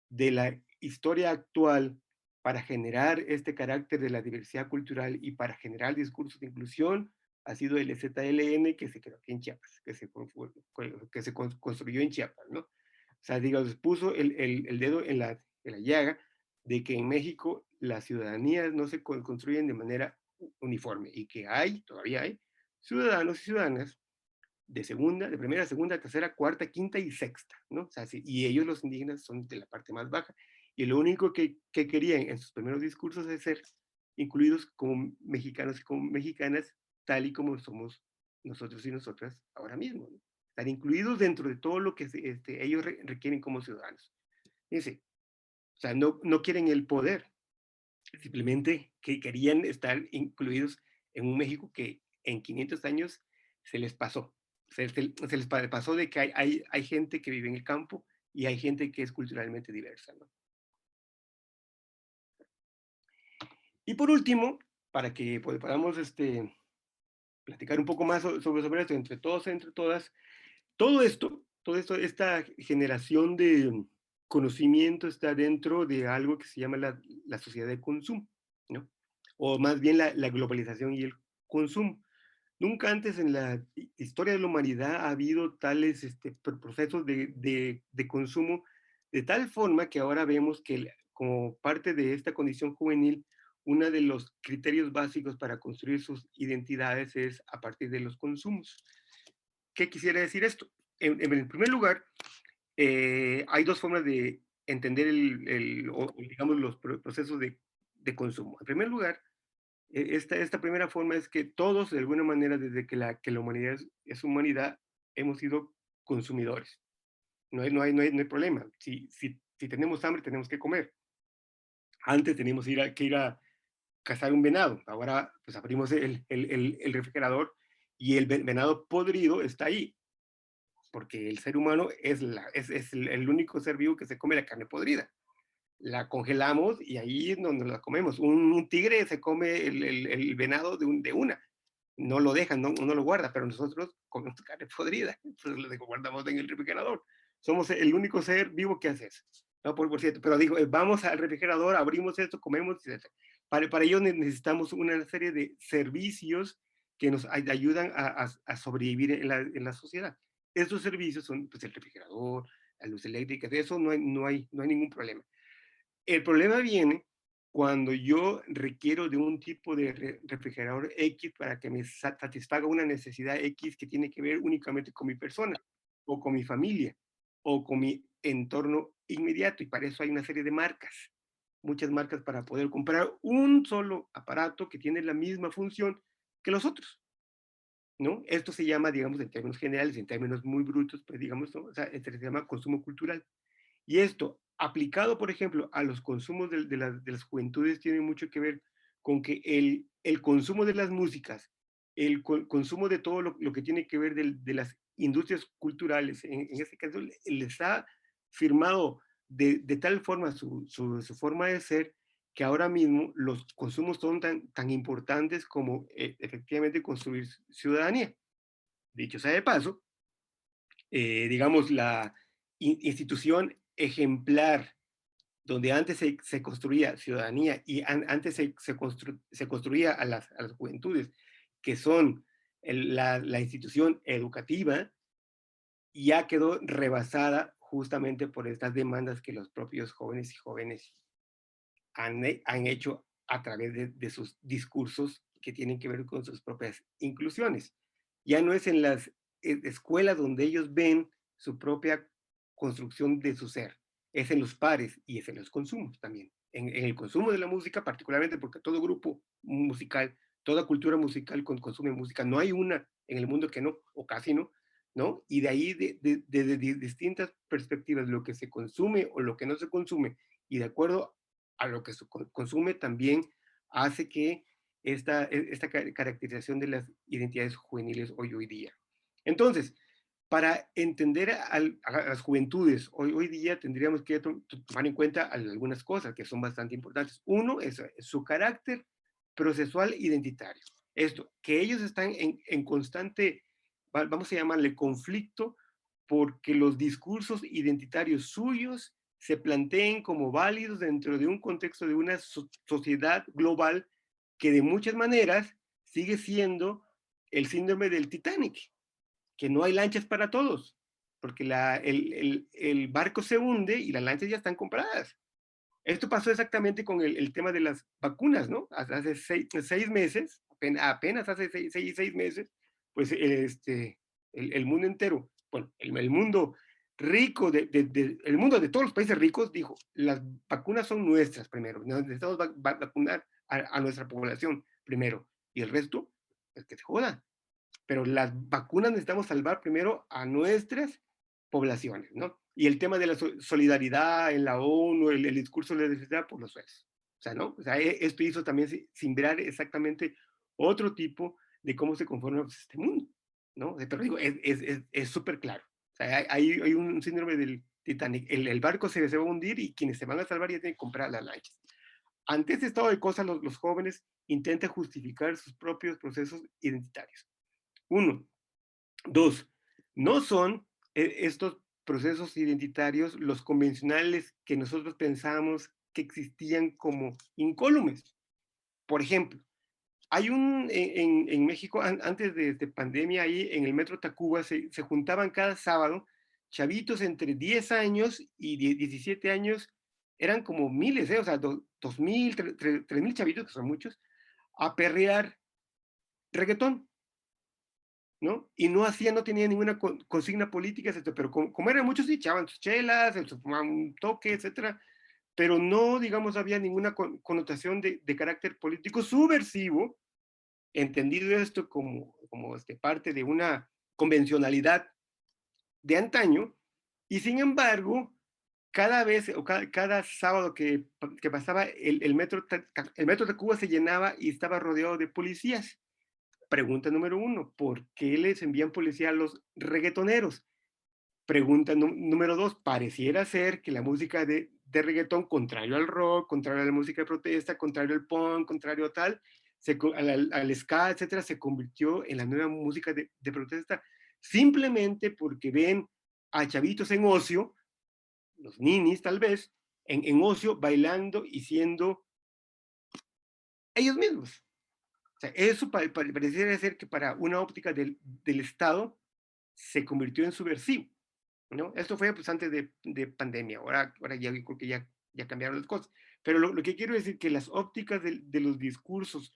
de la historia actual para generar este carácter de la diversidad cultural y para generar discursos de inclusión ha sido el EZLN, que se creó aquí en Chiapas, que se construyó en Chiapas, ¿no? O sea, digamos, puso el dedo en la llaga de que en México las ciudadanías no se construyen de manera uniforme y que todavía hay ciudadanos y ciudadanas de primera, segunda, tercera, cuarta, quinta y sexta, ¿no? O sea, y ellos, los indígenas, son de la parte más baja. Y lo único que querían en sus primeros discursos es ser incluidos como mexicanos y como mexicanas, tal y como somos nosotros y nosotras ahora mismo, ¿no? Estar incluidos dentro de todo lo que ellos requieren como ciudadanos. Fíjense, o sea, no quieren el poder, simplemente que querían estar incluidos en un México que en 500 años se les pasó. Se les pasó de que hay gente que vive en el campo y hay gente que es culturalmente diversa, ¿no? Y por último, para que podamos platicar un poco más sobre esto, entre todos, entre todas, todo esto, esta generación de conocimiento está dentro de algo que se llama la sociedad de consumo, ¿no? O más bien la globalización y el consumo. Nunca antes en la historia de la humanidad ha habido tales procesos de consumo, de tal forma que ahora vemos que como parte de esta condición juvenil, uno de los criterios básicos para construir sus identidades es a partir de los consumos. ¿Qué quisiera decir esto? En primer lugar, hay dos formas de entender digamos, los procesos de consumo. En primer lugar, esta primera forma es que todos, de alguna manera, desde que la humanidad es humanidad, hemos sido consumidores. No hay problema. Si tenemos hambre, tenemos que comer. Antes teníamos que ir a cazar un venado. Ahora, pues abrimos el refrigerador y el venado podrido está ahí. Porque el ser humano es el único ser vivo que se come la carne podrida. La congelamos y ahí es donde la comemos. Un tigre se come el venado de una. No lo dejan, no lo guarda, pero nosotros comemos carne podrida. Entonces lo guardamos en el refrigerador. Somos el único ser vivo que hace eso. No, por cierto, pero digo, vamos al refrigerador, abrimos esto, comemos, etc. Para ello necesitamos una serie de servicios que nos ayudan a sobrevivir en la sociedad. estos servicios son pues, el refrigerador, la luz eléctrica, de eso no hay ningún problema. El problema viene cuando yo requiero de un tipo de refrigerador X para que me satisfaga una necesidad X que tiene que ver únicamente con mi persona, o con mi familia, o con mi entorno inmediato, y para eso hay una serie de marcas, muchas marcas para poder comprar un solo aparato que tiene la misma función que los otros, ¿no? Esto se llama, digamos, en términos generales, en términos muy brutos, pues digamos, ¿no? O sea, se llama consumo cultural. Y esto, aplicado, por ejemplo, a los consumos de las juventudes, tiene mucho que ver con que el consumo de las músicas, el consumo de todo lo que tiene que ver de las industrias culturales, en este caso, les ha firmado de tal forma su forma de ser, que ahora mismo los consumos son tan importantes como efectivamente construir ciudadanía. Dicho sea de paso, digamos, la institución ejemplar donde antes se construía ciudadanía y antes se construía a las juventudes, que son la institución educativa, ya quedó rebasada justamente por estas demandas que los propios jóvenes y jóvenes han hecho a través de sus discursos que tienen que ver con sus propias inclusiones. Ya no es en las escuelas donde ellos ven su propia construcción de su ser, es en los pares y es en los consumos también. En el consumo de la música, particularmente porque todo grupo musical, toda cultura musical consume música, no hay una en el mundo que no, o casi no, ¿no? Y de ahí, de distintas perspectivas, lo que se consume o lo que no se consume, y de acuerdo a lo que se consume, también hace que esta caracterización de las identidades juveniles hoy día. Entonces, para entender a las juventudes hoy día, tendríamos que tomar en cuenta algunas cosas que son bastante importantes. Uno es su carácter procesual identitario. Esto, que ellos están en constante, vamos a llamarle conflicto, porque los discursos identitarios suyos se planteen como válidos dentro de un contexto de una sociedad global que de muchas maneras sigue siendo el síndrome del Titanic, que no hay lanchas para todos, porque el barco se hunde y las lanchas ya están compradas. Esto pasó exactamente con el tema de las vacunas, ¿no? Hace 6 meses, apenas hace 6 meses, pues el mundo entero, bueno, el mundo rico, el mundo de todos los países ricos dijo, las vacunas son nuestras primero, necesitamos vacunar a nuestra población primero, y el resto, pues que se joda. Pero las vacunas necesitamos salvar primero a nuestras poblaciones, ¿no? Y el tema de la solidaridad en la ONU, el discurso de la necesidad por los suelos. O sea, ¿no? O sea, esto hizo también simbrar exactamente otro tipo de cómo se conforma este mundo, ¿no? Pero digo, es súper claro. O sea, hay un síndrome del Titanic. El barco se va a hundir y quienes se van a salvar ya tienen que comprar las lanchas. Ante este estado de cosas, los jóvenes intentan justificar sus propios procesos identitarios. 1. 2. No son estos procesos identitarios los convencionales que nosotros pensamos que existían como incólumes. Por ejemplo, hay en México, antes de pandemia, ahí en el Metro Tacuba se juntaban cada sábado chavitos entre 10 años y 17 años, eran como miles, o sea, 2,000, 3,000 chavitos, que son muchos, a perrear reggaetón, ¿no? Y no tenían ninguna consigna política, etcétera, pero como eran muchos, echaban sus chelas, se fumaban un toque, etcétera, pero no, digamos, había ninguna connotación de carácter político subversivo, entendido esto como parte de una convencionalidad de antaño, y sin embargo, cada vez, o cada sábado que pasaba, el metro de Cuba se llenaba y estaba rodeado de policías. Pregunta número 1, ¿por qué les envían policía a los reggaetoneros? Pregunta número 2, pareciera ser que la música de reggaetón, contrario al rock, contrario a la música de protesta, contrario al punk, contrario a tal, al ska, etcétera, se convirtió en la nueva música de protesta, simplemente porque ven a chavitos en ocio, los ninis tal vez, en ocio, bailando y siendo ellos mismos. O sea, eso pareciera ser que para una óptica del Estado se convirtió en subversivo, ¿no? Esto fue pues antes de pandemia, ahora ya creo que ya cambiaron las cosas. Pero lo que quiero decir es que las ópticas de los discursos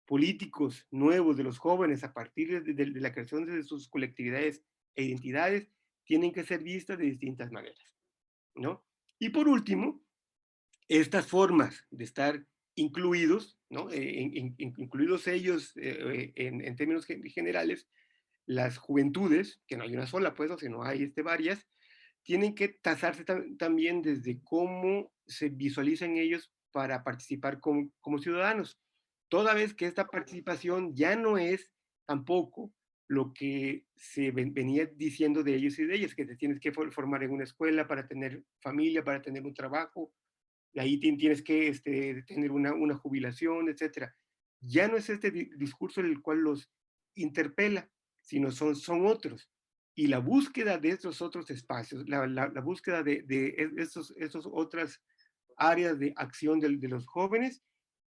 políticos nuevos de los jóvenes a partir de la creación de sus colectividades e identidades tienen que ser vistas de distintas maneras, ¿no? Y por último, estas formas de estar incluidos, ¿no? Incluidos ellos en términos generales, las juventudes, que no hay una sola, pues, sino hay varias, tienen que tasarse también desde cómo se visualizan ellos para participar como ciudadanos. Toda vez que esta participación ya no es tampoco lo que se venía diciendo de ellos y de ellas, que te tienes que formar en una escuela para tener familia, para tener un trabajo, y ahí tienes que tener una jubilación, etc. Ya no es este discurso el cual los interpela, sino son otros. Y la búsqueda de estos otros espacios, la búsqueda de estos otras áreas de acción de los jóvenes,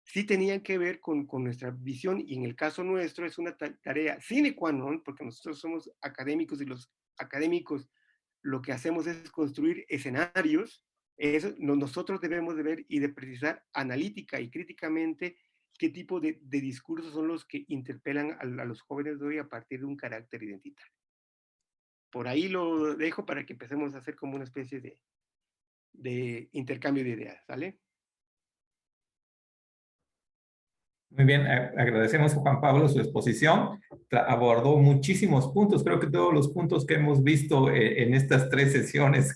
sí tenían que ver con nuestra visión, y en el caso nuestro es una tarea sine qua non, porque nosotros somos académicos y los académicos lo que hacemos es construir escenarios. Nosotros debemos de ver y de precisar analítica y críticamente qué tipo de discursos son los que interpelan a los jóvenes de hoy a partir de un carácter identitario. Por ahí lo dejo para que empecemos a hacer como una especie de intercambio de ideas, ¿vale? Muy bien, agradecemos a Juan Pablo su exposición. Abordó muchísimos puntos, creo que todos los puntos que hemos visto en estas 3 sesiones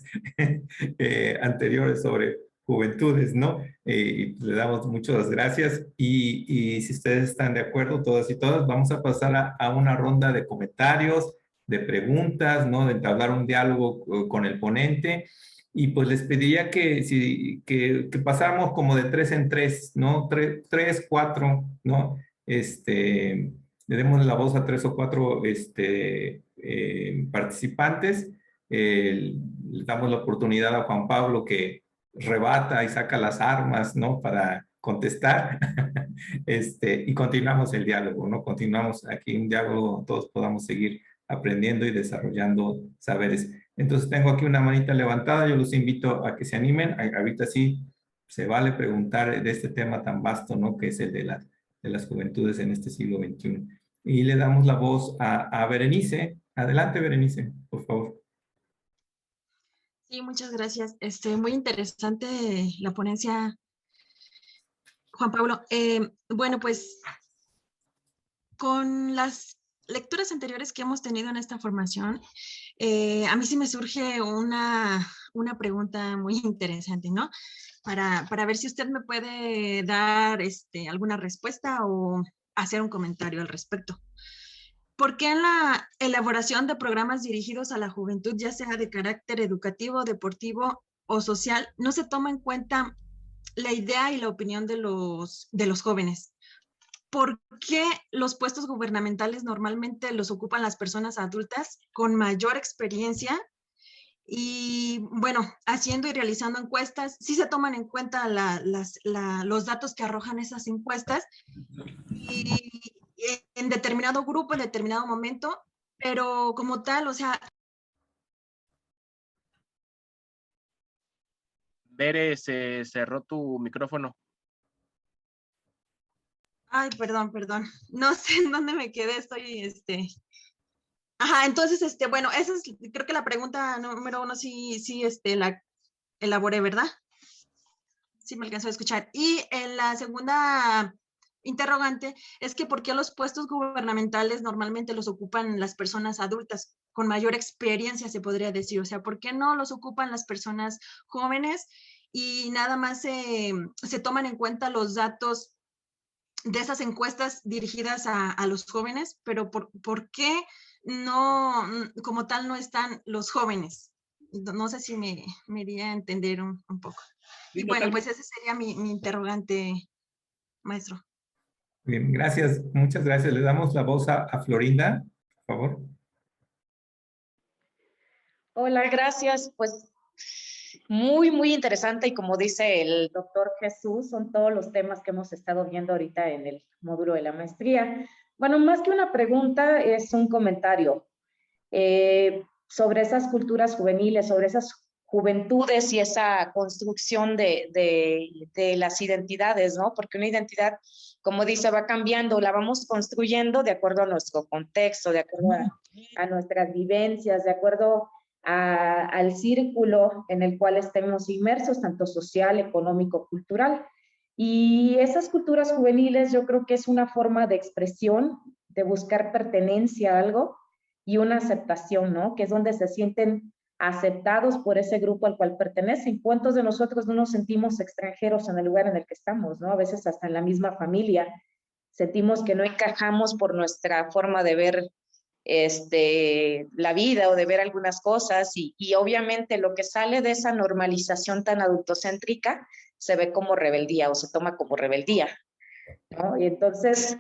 anteriores sobre juventudes, ¿no? Y le damos muchas gracias y si ustedes están de acuerdo, todas y todas, vamos a pasar a una ronda de comentarios, de preguntas, ¿no? De entablar un diálogo con el ponente. Y pues les pediría que pasáramos como de 3 en 3, ¿no? 3, 4, ¿no? Le demos la voz a 3 o 4 participantes. Le damos la oportunidad a Juan Pablo que rebata y saca las armas, ¿no? Para contestar. Y continuamos el diálogo, ¿no? Continuamos aquí un diálogo, todos podamos seguir aprendiendo y desarrollando saberes. Entonces tengo aquí una manita levantada, yo los invito a que se animen. Ahorita sí se vale preguntar de este tema tan vasto, ¿no? Que es el de las juventudes en este siglo XXI. Y le damos la voz a Berenice. Adelante, Berenice, por favor. Sí, muchas gracias. Muy interesante la ponencia, Juan Pablo. Bueno, pues con las lecturas anteriores que hemos tenido en esta formación, a mí sí me surge una pregunta muy interesante, ¿no? Para ver si usted me puede dar alguna respuesta o hacer un comentario al respecto. ¿Por qué en la elaboración de programas dirigidos a la juventud, ya sea de carácter educativo, deportivo o social, no se toma en cuenta la idea y la opinión de los jóvenes? ¿Por qué los puestos gubernamentales normalmente los ocupan las personas adultas con mayor experiencia? Y bueno, haciendo y realizando encuestas, sí se toman en cuenta los datos que arrojan esas encuestas y en determinado grupo, en determinado momento, pero como tal, o sea... Bere, se cerró tu micrófono. Ay, perdón. No sé en dónde me quedé, estoy, Ajá, entonces, bueno, esa es, creo que la pregunta número 1 sí, la elaboré, ¿verdad? Sí me alcanzó a escuchar. Y en la segunda interrogante es que ¿por qué los puestos gubernamentales normalmente los ocupan las personas adultas con mayor experiencia, se podría decir? O sea, ¿por qué no los ocupan las personas jóvenes y nada más se toman en cuenta los datos de esas encuestas dirigidas a los jóvenes, pero ¿por qué no, como tal, no están los jóvenes? No sé si me di a entender un poco. Y bueno, pues ese sería mi interrogante, maestro. Bien, gracias, muchas gracias. Le damos la voz a Florinda, por favor. Hola, gracias. Pues muy interesante, y como dice el doctor Jesús, son todos los temas que hemos estado viendo ahorita en el módulo de la maestría. Bueno, más que una pregunta, es un comentario. sobre esas culturas juveniles, sobre esas juventudes y esa construcción de las identidades, ¿no? Porque una identidad, como dice, va cambiando, la vamos construyendo de acuerdo a nuestro contexto, de acuerdo a nuestras vivencias, de acuerdo al círculo en el cual estemos inmersos, tanto social, económico, cultural. Y esas culturas juveniles yo creo que es una forma de expresión, de buscar pertenencia a algo y una aceptación, ¿no? Que es donde se sienten aceptados por ese grupo al cual pertenecen. ¿Cuántos de nosotros no nos sentimos extranjeros en el lugar en el que estamos, ¿no? A veces hasta en la misma familia sentimos que no encajamos por nuestra forma de ver la vida o de ver algunas cosas y obviamente lo que sale de esa normalización tan adultocéntrica se ve como rebeldía o se toma como rebeldía, ¿no? Y entonces,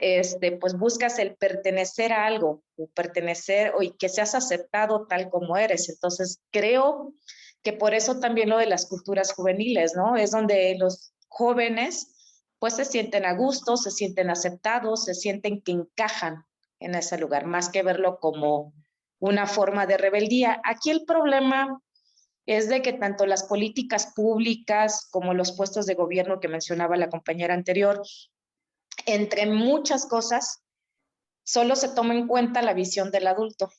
pues buscas el pertenecer a algo, o pertenecer, y que seas aceptado tal como eres. Entonces, creo que por eso también lo de las culturas juveniles, ¿no? Es donde los jóvenes, pues se sienten a gusto, se sienten aceptados, se sienten que encajan en ese lugar, más que verlo como una forma de rebeldía. Aquí el problema es de que tanto las políticas públicas como los puestos de gobierno que mencionaba la compañera anterior, entre muchas cosas, solo se toma en cuenta la visión del adulto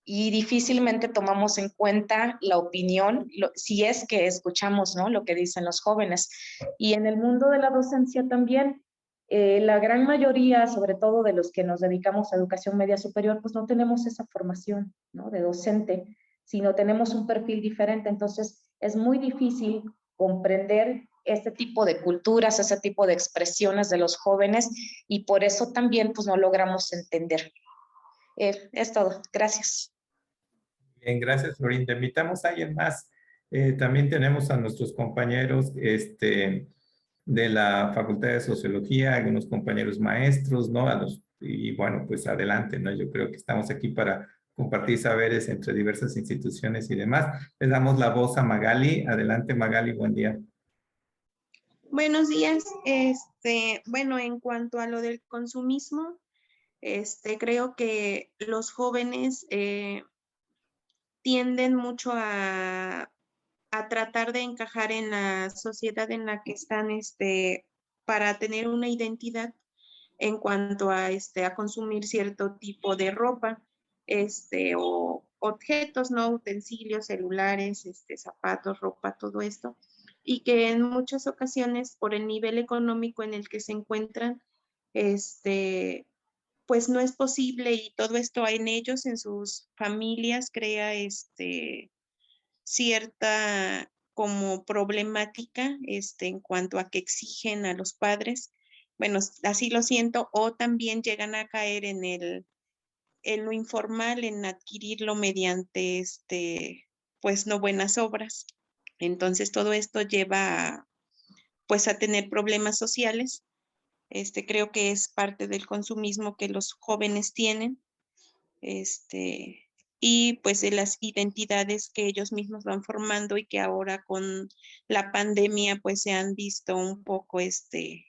y difícilmente tomamos en cuenta la opinión, si es que escuchamos, ¿no?, lo que dicen los jóvenes. Y en el mundo de la docencia también, la gran mayoría, sobre todo de los que nos dedicamos a educación media superior, pues no tenemos esa formación, ¿no?, de docente, sino tenemos un perfil diferente. Entonces es muy difícil comprender este tipo de culturas, ese tipo de expresiones de los jóvenes y por eso también pues no logramos entender. Es todo. Gracias. Bien, gracias, Florinda. Invitamos a alguien más. También tenemos a nuestros compañeros de la Facultad de Sociología, algunos compañeros maestros, ¿no? Y bueno, pues adelante, ¿no? Yo creo que estamos aquí para compartir saberes entre diversas instituciones y demás. Le damos la voz a Magali. Adelante, Magali, buen día. Buenos días. Bueno, en cuanto a lo del consumismo, creo que los jóvenes tienden mucho a tratar de encajar en la sociedad en la que están, para tener una identidad en cuanto a consumir cierto tipo de ropa, o objetos, ¿no? Utensilios, celulares, zapatos, ropa, todo esto. Y que en muchas ocasiones, por el nivel económico en el que se encuentran, pues no es posible, y todo esto en ellos, en sus familias, crea cierta como problemática en cuanto a que exigen a los padres. Bueno, así lo siento, o también llegan a caer en lo informal, en adquirirlo mediante pues no buenas obras. Entonces todo esto lleva pues a tener problemas sociales. Creo que es parte del consumismo que los jóvenes tienen, y pues de las identidades que ellos mismos van formando y que ahora con la pandemia pues se han visto un poco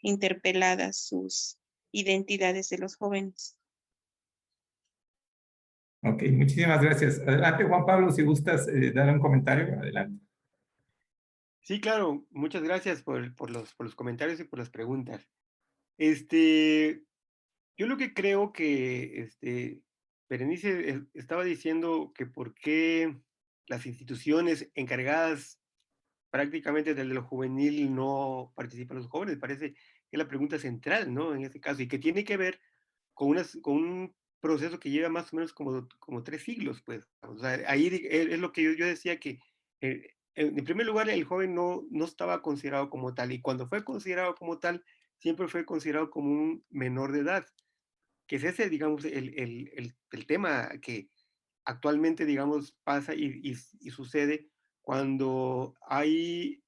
interpeladas sus identidades de los jóvenes. Ok, muchísimas gracias. Adelante, Juan Pablo, si gustas dar un comentario, adelante. Sí, claro, muchas gracias por los comentarios y por las preguntas. Yo lo que creo que Berenice estaba diciendo que por qué las instituciones encargadas prácticamente desde lo juvenil no participan los jóvenes, parece que es la pregunta central, ¿no? En este caso, y que tiene que ver con un proceso que lleva más o menos como 3 siglos, pues. O sea, ahí es lo que yo decía que, en primer lugar, el joven no estaba considerado como tal, y cuando fue considerado como tal, siempre fue considerado como un menor de edad, que es ese, digamos, el tema que actualmente, digamos, pasa y sucede cuando hay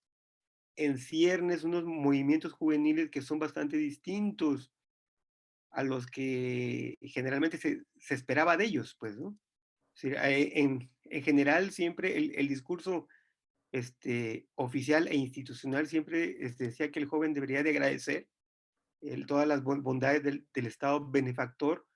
en ciernes unos movimientos juveniles que son bastante distintos a los que generalmente se esperaba de ellos, pues, ¿no? Sí, en general, siempre el discurso oficial e institucional siempre decía que el joven debería de agradecer todas las bondades del Estado benefactor,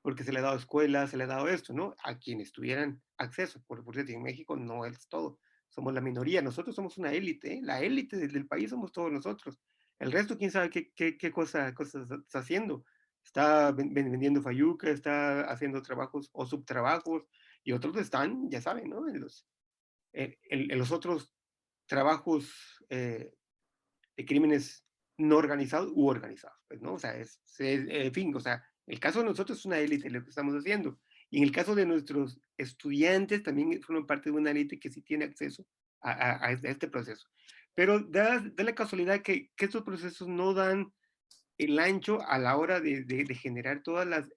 porque se le ha dado escuelas, se le ha dado esto, ¿no? A quienes tuvieran acceso. Por cierto, en México no es todo, somos la minoría, nosotros somos una élite, ¿eh? La élite del país somos todos nosotros. El resto, quién sabe qué cosas está haciendo. Está vendiendo fayuca, está haciendo trabajos o subtrabajos, y otros están, ya saben, ¿no? En los otros trabajos de crímenes no organizados u organizados, pues, ¿no? O sea, en fin, o sea, el caso de nosotros es una élite lo que estamos haciendo. Y en el caso de nuestros estudiantes, también forman parte de una élite que sí tiene acceso a este proceso. Pero da la casualidad que estos procesos no dan el ancho a la hora de generar todas las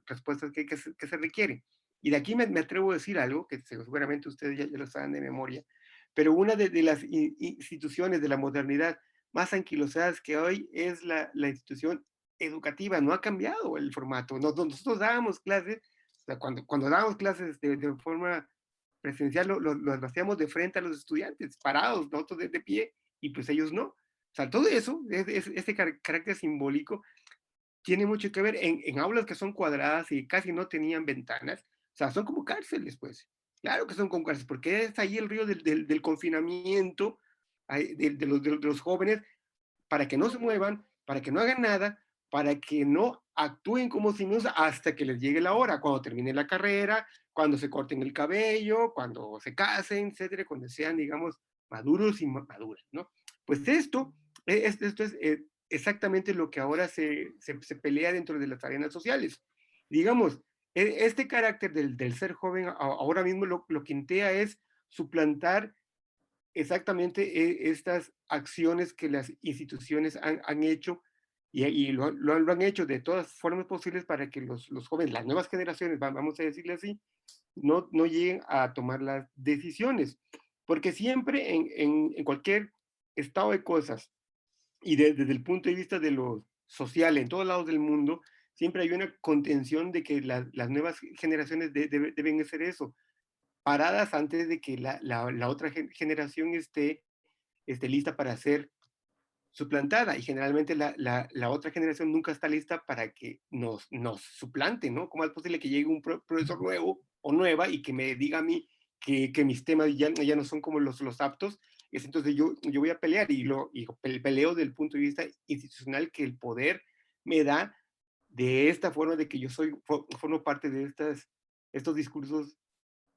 respuestas que se requieren. Y de aquí me atrevo a decir algo que seguramente ustedes ya lo saben de memoria, pero una de las instituciones de la modernidad más anquilosadas que hoy es la institución educativa. No ha cambiado el formato. Nosotros dábamos clases, o sea, cuando dábamos clases de forma presencial, lo hacíamos de frente a los estudiantes, parados, nosotros de pie, y pues ellos no. O sea, todo eso, este carácter simbólico, tiene mucho que ver en aulas que son cuadradas y casi no tenían ventanas. O sea, son como cárceles, pues. Claro que son como cárceles, porque es ahí el río del confinamiento de los jóvenes, para que no se muevan, para que no hagan nada, para que no actúen como si no, hasta que les llegue la hora, cuando termine la carrera, cuando se corten el cabello, cuando se casen, etcétera, cuando sean, digamos, maduros y maduras, ¿no? Pues esto es exactamente lo que ahora se pelea dentro de las arenas sociales. Digamos, este carácter del ser joven ahora mismo lo que intenta es suplantar exactamente estas acciones que las instituciones han hecho, y lo han hecho de todas formas posibles para que los jóvenes, las nuevas generaciones, vamos a decirle así, no lleguen a tomar las decisiones. Porque siempre en cualquier estado de cosas, y desde el punto de vista de lo social en todos lados del mundo, siempre hay una contención de que las nuevas generaciones deben hacer eso, paradas antes de que la otra generación esté lista para ser suplantada. Y generalmente la otra generación nunca está lista para que nos suplante, ¿no? ¿Cómo es posible que llegue un profesor nuevo o nueva y que me diga a mí que mis temas ya no son como los aptos? Entonces yo voy a pelear, y peleo del punto de vista institucional que el poder me da, de esta forma de que yo formo parte de estos discursos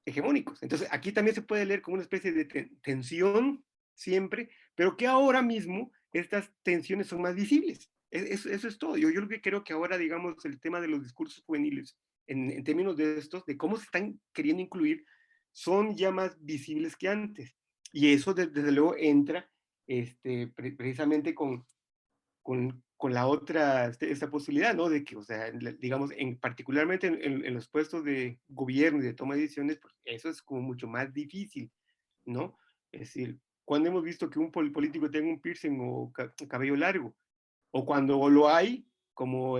hegemónicos. Entonces, aquí también se puede leer como una especie de tensión siempre, pero que ahora mismo estas tensiones son más visibles. Eso es todo. Yo lo que creo que ahora, digamos, el tema de los discursos juveniles, en términos de estos, de cómo se están queriendo incluir, son ya más visibles que antes. Y eso, desde luego, entra precisamente con la otra, esta posibilidad, ¿no? De que, o sea, digamos, particularmente en los puestos de gobierno y de toma de decisiones, pues eso es como mucho más difícil, ¿no? Es decir, cuando hemos visto que un político tenga un piercing o cabello largo, o cuando lo hay, como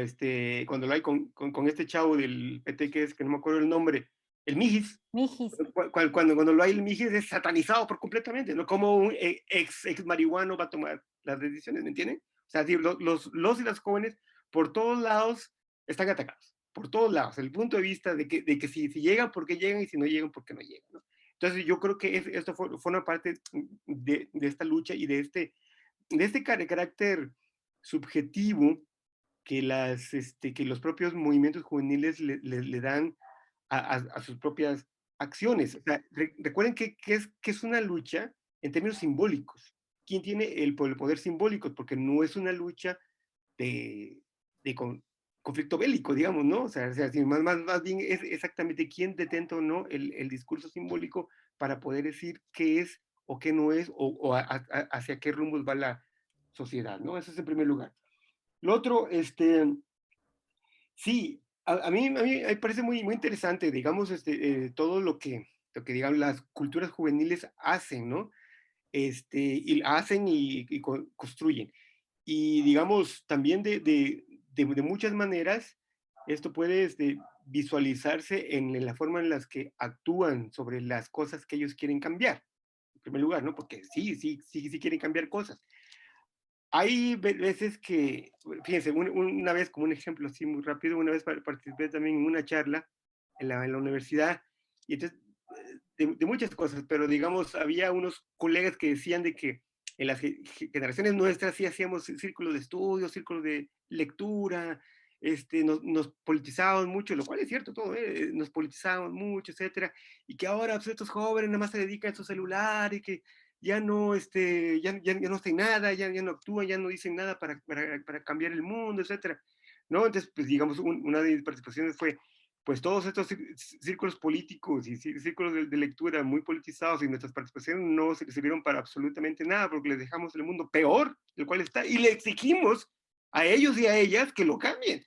cuando lo hay con este chavo del PT que no me acuerdo el nombre, el Mijis. Mijis. Cuando lo hay el Mijis es satanizado por completamente, ¿no? Como un ex marihuano va a tomar las decisiones, ¿me entienden? O sea, los y las jóvenes por todos lados están atacados, por todos lados, el punto de vista de que si llegan, ¿por qué llegan? Y si no llegan, ¿por qué no llegan? ¿No? Entonces yo creo que esto forma parte de esta lucha y de este carácter subjetivo que los propios movimientos juveniles le dan a sus propias acciones. O sea, recuerden que es una lucha en términos simbólicos. ¿Quién tiene el poder simbólico? Porque no es una lucha de conflicto bélico, digamos, ¿no? O sea más bien es exactamente quién detenta o no el discurso simbólico para poder decir qué es o qué no es, o hacia qué rumbos va la sociedad, ¿no? Eso es en primer lugar. Lo otro, sí, a mí me parece muy, muy interesante, digamos, todo lo que digamos, las culturas juveniles hacen, ¿no? Y hacen y construyen. Y digamos, también de muchas maneras, esto puede visualizarse en la forma en las que actúan sobre las cosas que ellos quieren cambiar, en primer lugar, ¿no? Porque sí quieren cambiar cosas. hay veces que, fíjense, una vez, como un ejemplo así muy rápido, una vez participé también en una charla en la universidad, y entonces, de muchas cosas, pero digamos, había unos colegas que decían de que en las generaciones nuestras sí hacíamos círculos de estudio, círculos de lectura, nos politizábamos mucho, lo cual es cierto todo, nos politizábamos mucho, etcétera, y que ahora pues, estos jóvenes nada más se dedican a su celular y que ya no, ya no hacen nada, ya no actúan, ya no dicen nada para cambiar el mundo, etcétera, ¿no? Entonces, pues digamos, una de mis participaciones fue, pues todos estos círculos políticos y círculos de lectura muy politizados y nuestras participaciones no sirvieron para absolutamente nada porque les dejamos el mundo peor del cual está y le exigimos a ellos y a ellas que lo cambien,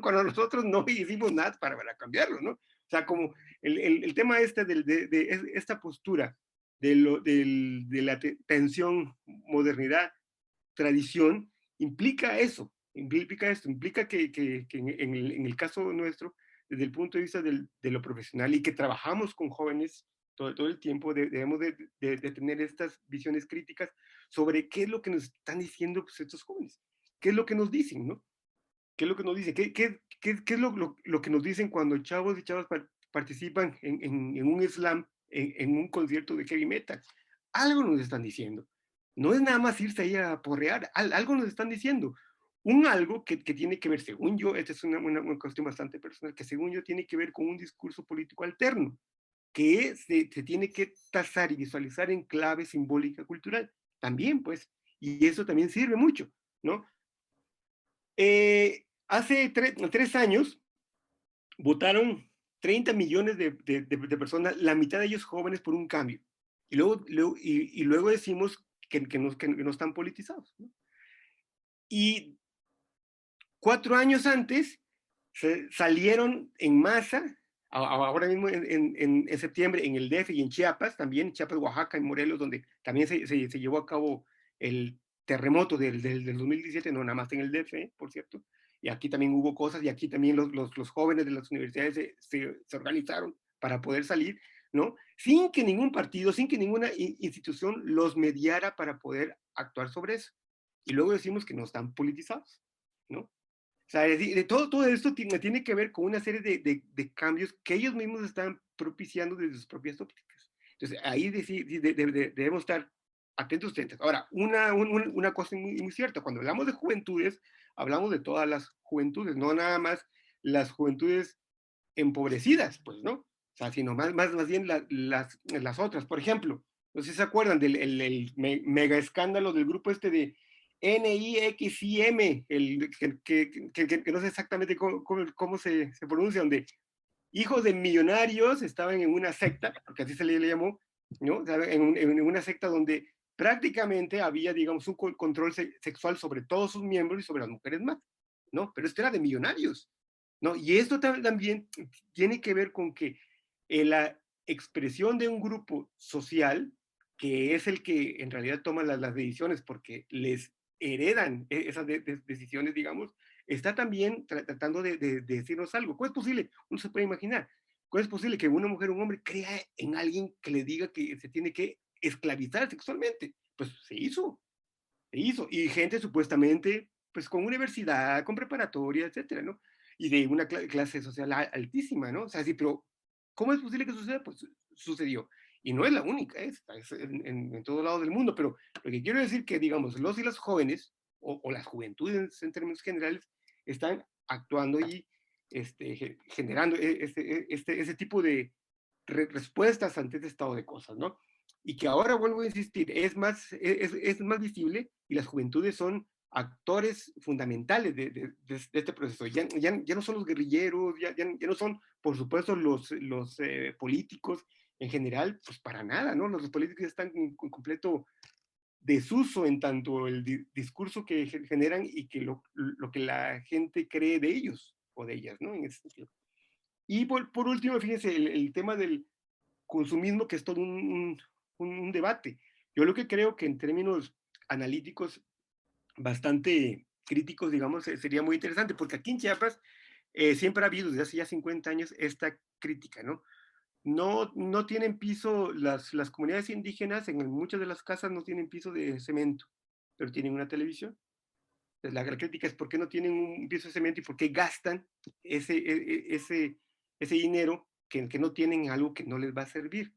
cuando nosotros no hicimos nada para cambiarlo, ¿no? O sea, como el tema de esta postura de la tensión, modernidad, tradición, implica eso, implica que en el caso nuestro, desde el punto de vista de lo profesional y que trabajamos con jóvenes todo el tiempo, debemos de tener estas visiones críticas sobre qué es lo que nos están diciendo pues, estos jóvenes, qué es lo que nos dicen, ¿no? ¿Qué es lo que nos dicen? ¿Qué es lo que nos dicen cuando chavos y chavas participan en un slam, en un concierto de heavy metal? Algo nos están diciendo. No es nada más irse ahí a porrear, algo nos están diciendo. Un algo que tiene que ver, según yo, esta es una cuestión bastante personal, que según yo tiene que ver con un discurso político alterno, que se tiene que tasar y visualizar en clave simbólica cultural. También, pues, y eso también sirve mucho, ¿no? Hace 3 años votaron 30 millones de personas, la mitad de ellos jóvenes, por un cambio. Y luego decimos que no están politizados, ¿no? Y 4 años antes salieron en masa, ahora mismo en septiembre, en el DF y en Chiapas, también en Chiapas, Oaxaca y Morelos, donde también se llevó a cabo el terremoto del 2017, no nada más en el DF, por cierto, y aquí también hubo cosas, y aquí también los jóvenes de las universidades se organizaron para poder salir, ¿no? Sin que ningún partido, sin que ninguna institución los mediara para poder actuar sobre eso. Y luego decimos que no están politizados, ¿no? O sea, todo esto tiene que ver con una serie de cambios que ellos mismos están propiciando desde sus propias ópticas. Entonces, ahí debemos estar atentos. Ahora, una cosa muy, muy cierta, cuando hablamos de juventudes, hablamos de todas las juventudes, no nada más las juventudes empobrecidas, pues, ¿no? O sea, sino más bien las otras. Por ejemplo, no sé si se acuerdan del mega escándalo del grupo de NIXIM, que no sé exactamente cómo se pronuncia, donde hijos de millonarios estaban en una secta, porque así se le llamó, ¿no? O sea, en una secta donde prácticamente había, digamos, un control sexual sobre todos sus miembros y sobre las mujeres más, ¿no? Pero esto era de millonarios, ¿no? Y esto también tiene que ver con que la expresión de un grupo social, que es el que en realidad toma las decisiones porque les heredan esas decisiones, digamos, está también tratando de decirnos algo. ¿Cómo es posible? Uno se puede imaginar. ¿Cómo es posible que una mujer o un hombre crea en alguien que le diga que se tiene que esclavizar sexualmente? Pues se hizo. Y gente supuestamente, pues con universidad, con preparatoria, etcétera, ¿no? Y de una clase social altísima, ¿no? O sea, sí, pero ¿cómo es posible que suceda? Pues sucedió. Y no es la única, es en todos lados del mundo, pero lo que quiero decir que, digamos, los y las jóvenes, o las juventudes en términos generales, están actuando y generando ese tipo de respuestas ante este estado de cosas, ¿no? Y que ahora, vuelvo a insistir, es más visible y las juventudes son actores fundamentales de este proceso. Ya no son los guerrilleros, ya no son, por supuesto, los políticos en general, pues para nada, ¿no? Los políticos están en completo desuso en tanto el discurso que generan y que lo que la gente cree de ellos o de ellas, ¿no? En ese sentido. Y por último, fíjense, el tema del consumismo, que es todo un debate. Yo lo que creo que en términos analíticos bastante críticos, digamos, sería muy interesante, porque aquí en Chiapas siempre ha habido desde hace ya 50 años esta crítica, ¿no? No tienen piso, las comunidades indígenas en muchas de las casas no tienen piso de cemento, pero tienen una televisión. Entonces, la crítica es por qué no tienen un piso de cemento y por qué gastan ese dinero que no tienen algo que no les va a servir.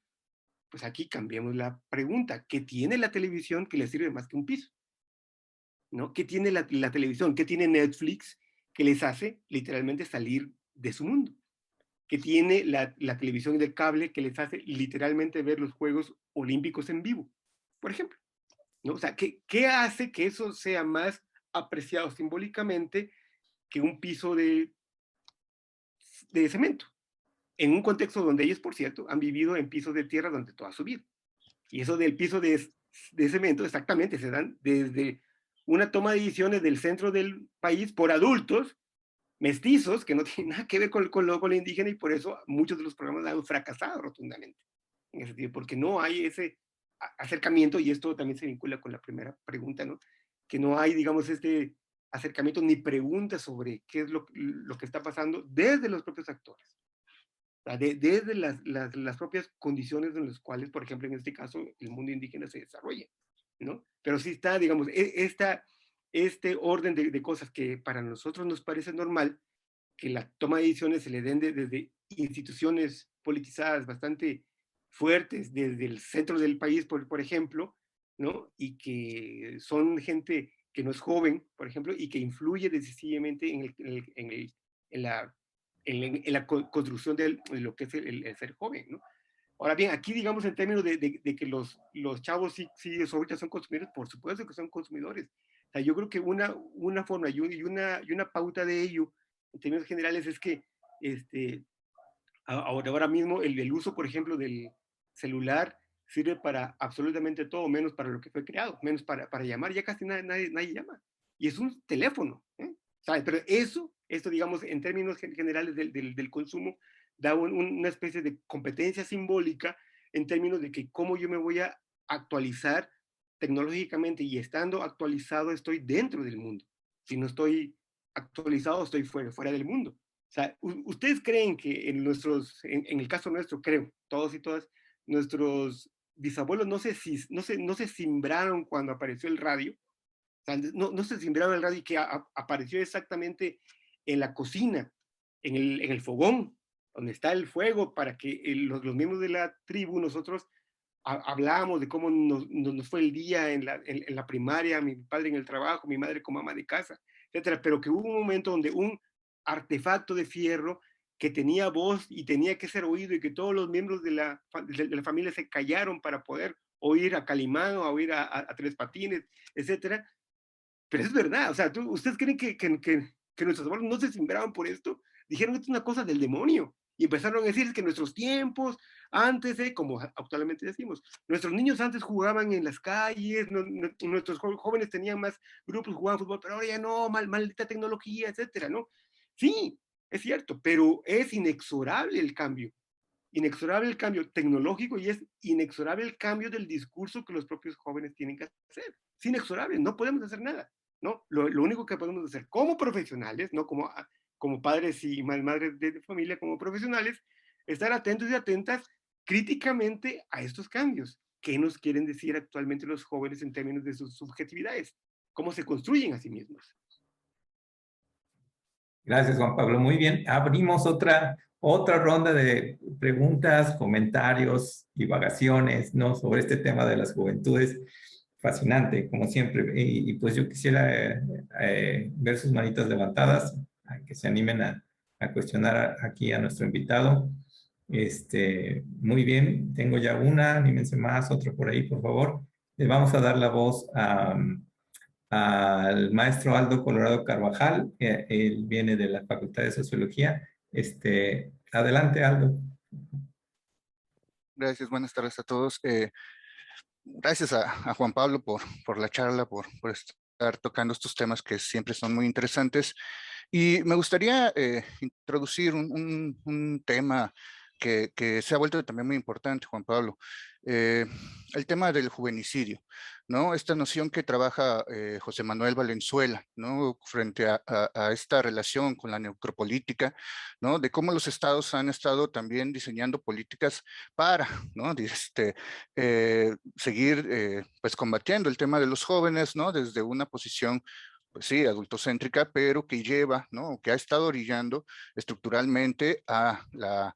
Pues aquí cambiamos la pregunta. ¿Qué tiene la televisión que les sirve más que un piso? ¿No? ¿Qué tiene la televisión? ¿Qué tiene Netflix que les hace literalmente salir de su mundo? ¿Qué tiene la televisión de cable que les hace literalmente ver los Juegos Olímpicos en vivo, por ejemplo? ¿No? O sea, ¿qué hace que eso sea más apreciado simbólicamente que un piso de cemento? En un contexto donde ellos, por cierto, han vivido en pisos de tierra durante toda su vida. Y eso del piso de cemento, exactamente, se dan desde una toma de decisiones del centro del país por adultos mestizos que no tienen nada que ver con lo indígena, y por eso muchos de los programas han fracasado rotundamente en ese sentido, porque no hay ese acercamiento, y esto también se vincula con la primera pregunta, ¿no? Que no hay, digamos, este acercamiento ni preguntas sobre qué es lo que está pasando desde los propios actores. Desde las propias condiciones en las cuales, por ejemplo, en este caso, el mundo indígena se desarrolla, ¿no? Pero sí está, digamos, este orden de cosas que para nosotros nos parece normal, que la toma de decisiones se le den desde instituciones politizadas bastante fuertes, desde el centro del país, por ejemplo, ¿no? Y que son gente que no es joven, por ejemplo, y que influye decisivamente en la construcción de lo que es el ser joven, ¿no? Ahora bien, aquí, digamos, en términos de que los chavos sí ahorita son consumidores, por supuesto que son consumidores. O sea, yo creo que una forma y una pauta de ello, en términos generales, es que ahora mismo el uso, por ejemplo, del celular sirve para absolutamente todo, menos para lo que fue creado, menos para llamar. Ya casi nadie llama. Y es un teléfono, ¿sabes? Pero esto, digamos, en términos generales del consumo, da una especie de competencia simbólica en términos de que cómo yo me voy a actualizar tecnológicamente, y estando actualizado estoy dentro del mundo. Si no estoy actualizado, estoy fuera del mundo. O sea, ¿ustedes creen que en el caso nuestro, creo, todos y todas, nuestros bisabuelos no se simbraron cuando apareció el radio? O sea, no se simbraron el radio, y que apareció exactamente en la cocina, en el fogón, donde está el fuego, para que los miembros de la tribu, nosotros hablábamos de cómo nos fue el día en la primaria, mi padre en el trabajo, mi madre como ama de casa, etcétera. Pero que hubo un momento donde un artefacto de fierro que tenía voz y tenía que ser oído, y que todos los miembros de la familia se callaron para poder oír a Calimán o a oír a Tres Patines, etcétera. Pero es verdad, o sea, ¿ustedes creen que nuestros abuelos no se simbraban por esto? Dijeron, esto es una cosa del demonio. Y empezaron a decir que en nuestros tiempos, antes, como actualmente decimos, nuestros niños antes jugaban en las calles, nuestros jóvenes tenían más grupos, jugaban fútbol, pero ahora ya no, maldita tecnología, etcétera, ¿no? Sí, es cierto, pero es inexorable el cambio tecnológico, y es inexorable el cambio del discurso que los propios jóvenes tienen que hacer. Es inexorable, no podemos hacer nada, ¿no? Lo único que podemos hacer como profesionales, no como padres y madres de familia, como profesionales, estar atentos y atentas críticamente a estos cambios. ¿Qué nos quieren decir actualmente los jóvenes en términos de sus subjetividades? ¿Cómo se construyen a sí mismos? Gracias, Juan Pablo. Muy bien. Abrimos otra ronda de preguntas, comentarios, divagaciones, ¿no? Sobre este tema de las juventudes. Fascinante, como siempre. Y pues yo quisiera ver sus manitas levantadas, que se animen a cuestionar aquí a nuestro invitado. Muy bien, tengo ya una, anímense más, otro por ahí, por favor. Le vamos a dar la voz al maestro Aldo Colorado Carvajal, que él viene de la Facultad de Sociología. Adelante, Aldo. Gracias, buenas tardes a todos. Gracias a Juan Pablo por la charla, por estar tocando estos temas que siempre son muy interesantes. Y me gustaría introducir un tema que se ha vuelto también muy importante, Juan Pablo. El tema del juvenicidio, ¿no? Esta noción que trabaja José Manuel Valenzuela, ¿no? Frente a esta relación con la necropolítica, ¿no? De cómo los estados han estado también diseñando políticas para, ¿no? Seguir pues combatiendo el tema de los jóvenes, ¿no? Desde una posición pues sí, adultocéntrica, pero que lleva, ¿no? Que ha estado orillando estructuralmente a la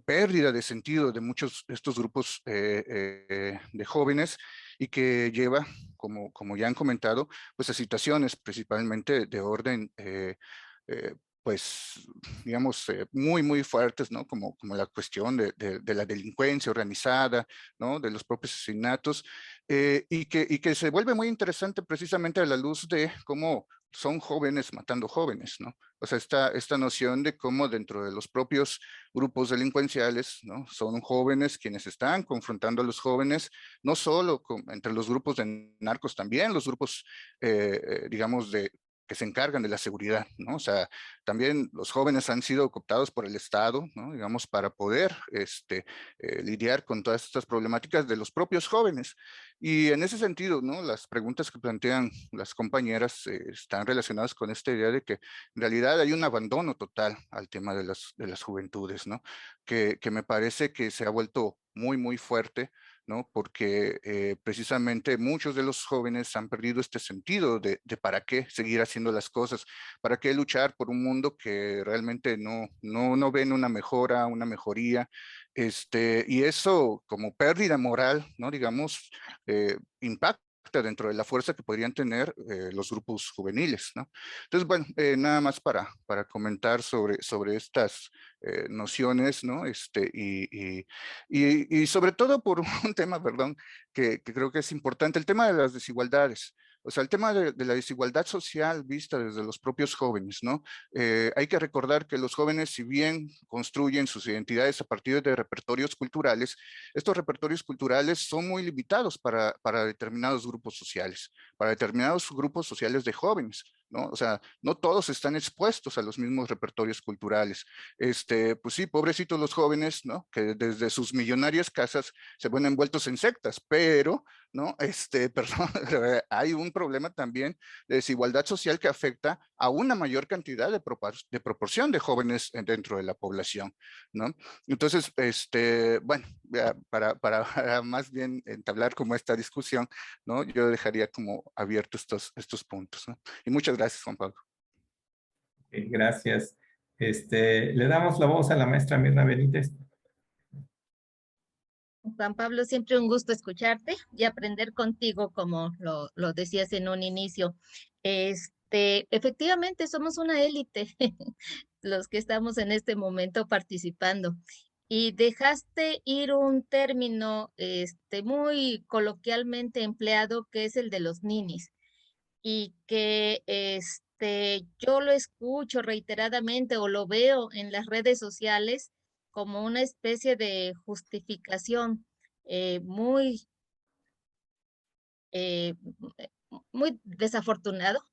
pérdida de sentido de muchos de estos grupos de jóvenes y que lleva, como ya han comentado, pues a situaciones principalmente de orden pues, digamos, muy, muy fuertes, ¿no? Como la cuestión de la delincuencia organizada, ¿no? De los propios asesinatos, y que se vuelve muy interesante precisamente a la luz de cómo son jóvenes matando jóvenes, ¿no? O sea, esta noción de cómo dentro de los propios grupos delincuenciales, ¿no? Son jóvenes quienes están confrontando a los jóvenes, no solo entre los grupos de narcos, también los grupos, digamos, que se encargan de la seguridad, ¿no? O sea, también los jóvenes han sido cooptados por el Estado, ¿no? Digamos, para poder lidiar con todas estas problemáticas de los propios jóvenes. Y en ese sentido, ¿no? Las preguntas que plantean las compañeras están relacionadas con esta idea de que en realidad hay un abandono total al tema de las juventudes, ¿no? Que me parece que se ha vuelto muy, muy fuerte, ¿no? Porque precisamente muchos de los jóvenes han perdido este sentido de para qué seguir haciendo las cosas, para qué luchar por un mundo que realmente no ven una mejora, una mejoría, y eso como pérdida moral, ¿no? Digamos, impacta dentro de la fuerza que podrían tener los grupos juveniles, ¿no? Entonces, bueno, nada más para comentar sobre estas nociones, ¿no? Y sobre todo por un tema, perdón, que creo que es importante, el tema de las desigualdades. O sea, el tema de la desigualdad social vista desde los propios jóvenes, ¿no? Hay que recordar que los jóvenes, si bien construyen sus identidades a partir de repertorios culturales, estos repertorios culturales son muy limitados para determinados grupos sociales, de jóvenes, ¿no? O sea, no todos están expuestos a los mismos repertorios culturales. Pues sí, pobrecitos los jóvenes, ¿no? Que desde sus millonarias casas se ven envueltos en sectas, pero, ¿no? Perdón, hay un problema también de desigualdad social que afecta a una mayor cantidad de proporción de jóvenes dentro de la población, ¿no? Entonces, bueno, para más bien entablar como esta discusión, ¿no? Yo dejaría como abiertos estos puntos, ¿no? Y muchas gracias, Juan Pablo. Gracias. Le damos la voz a la maestra Mirna Benítez. Juan Pablo, siempre un gusto escucharte y aprender contigo, como lo decías en un inicio. Efectivamente, somos una élite, los que estamos en este momento participando. Y dejaste ir un término muy coloquialmente empleado, que es el de los ninis, y que yo lo escucho reiteradamente o lo veo en las redes sociales como una especie de justificación muy, eh, muy desafortunado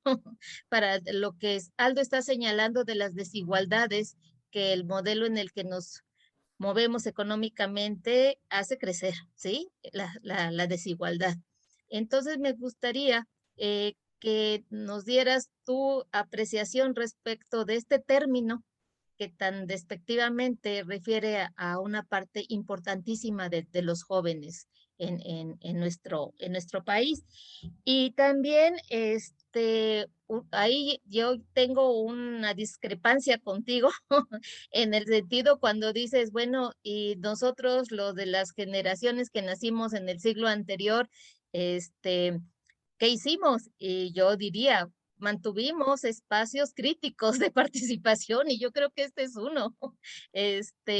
para lo que Aldo está señalando de las desigualdades que el modelo en el que nos movemos económicamente hace crecer, ¿sí? La desigualdad. Entonces me gustaría que nos dieras tu apreciación respecto de este término que tan despectivamente refiere a una parte importantísima de los jóvenes en nuestro país. Y también ahí yo tengo una discrepancia contigo en el sentido cuando dices, bueno, y nosotros, lo de las generaciones que nacimos en el siglo anterior, ¿qué hicimos? Y yo diría, mantuvimos espacios críticos de participación y yo creo que este es uno.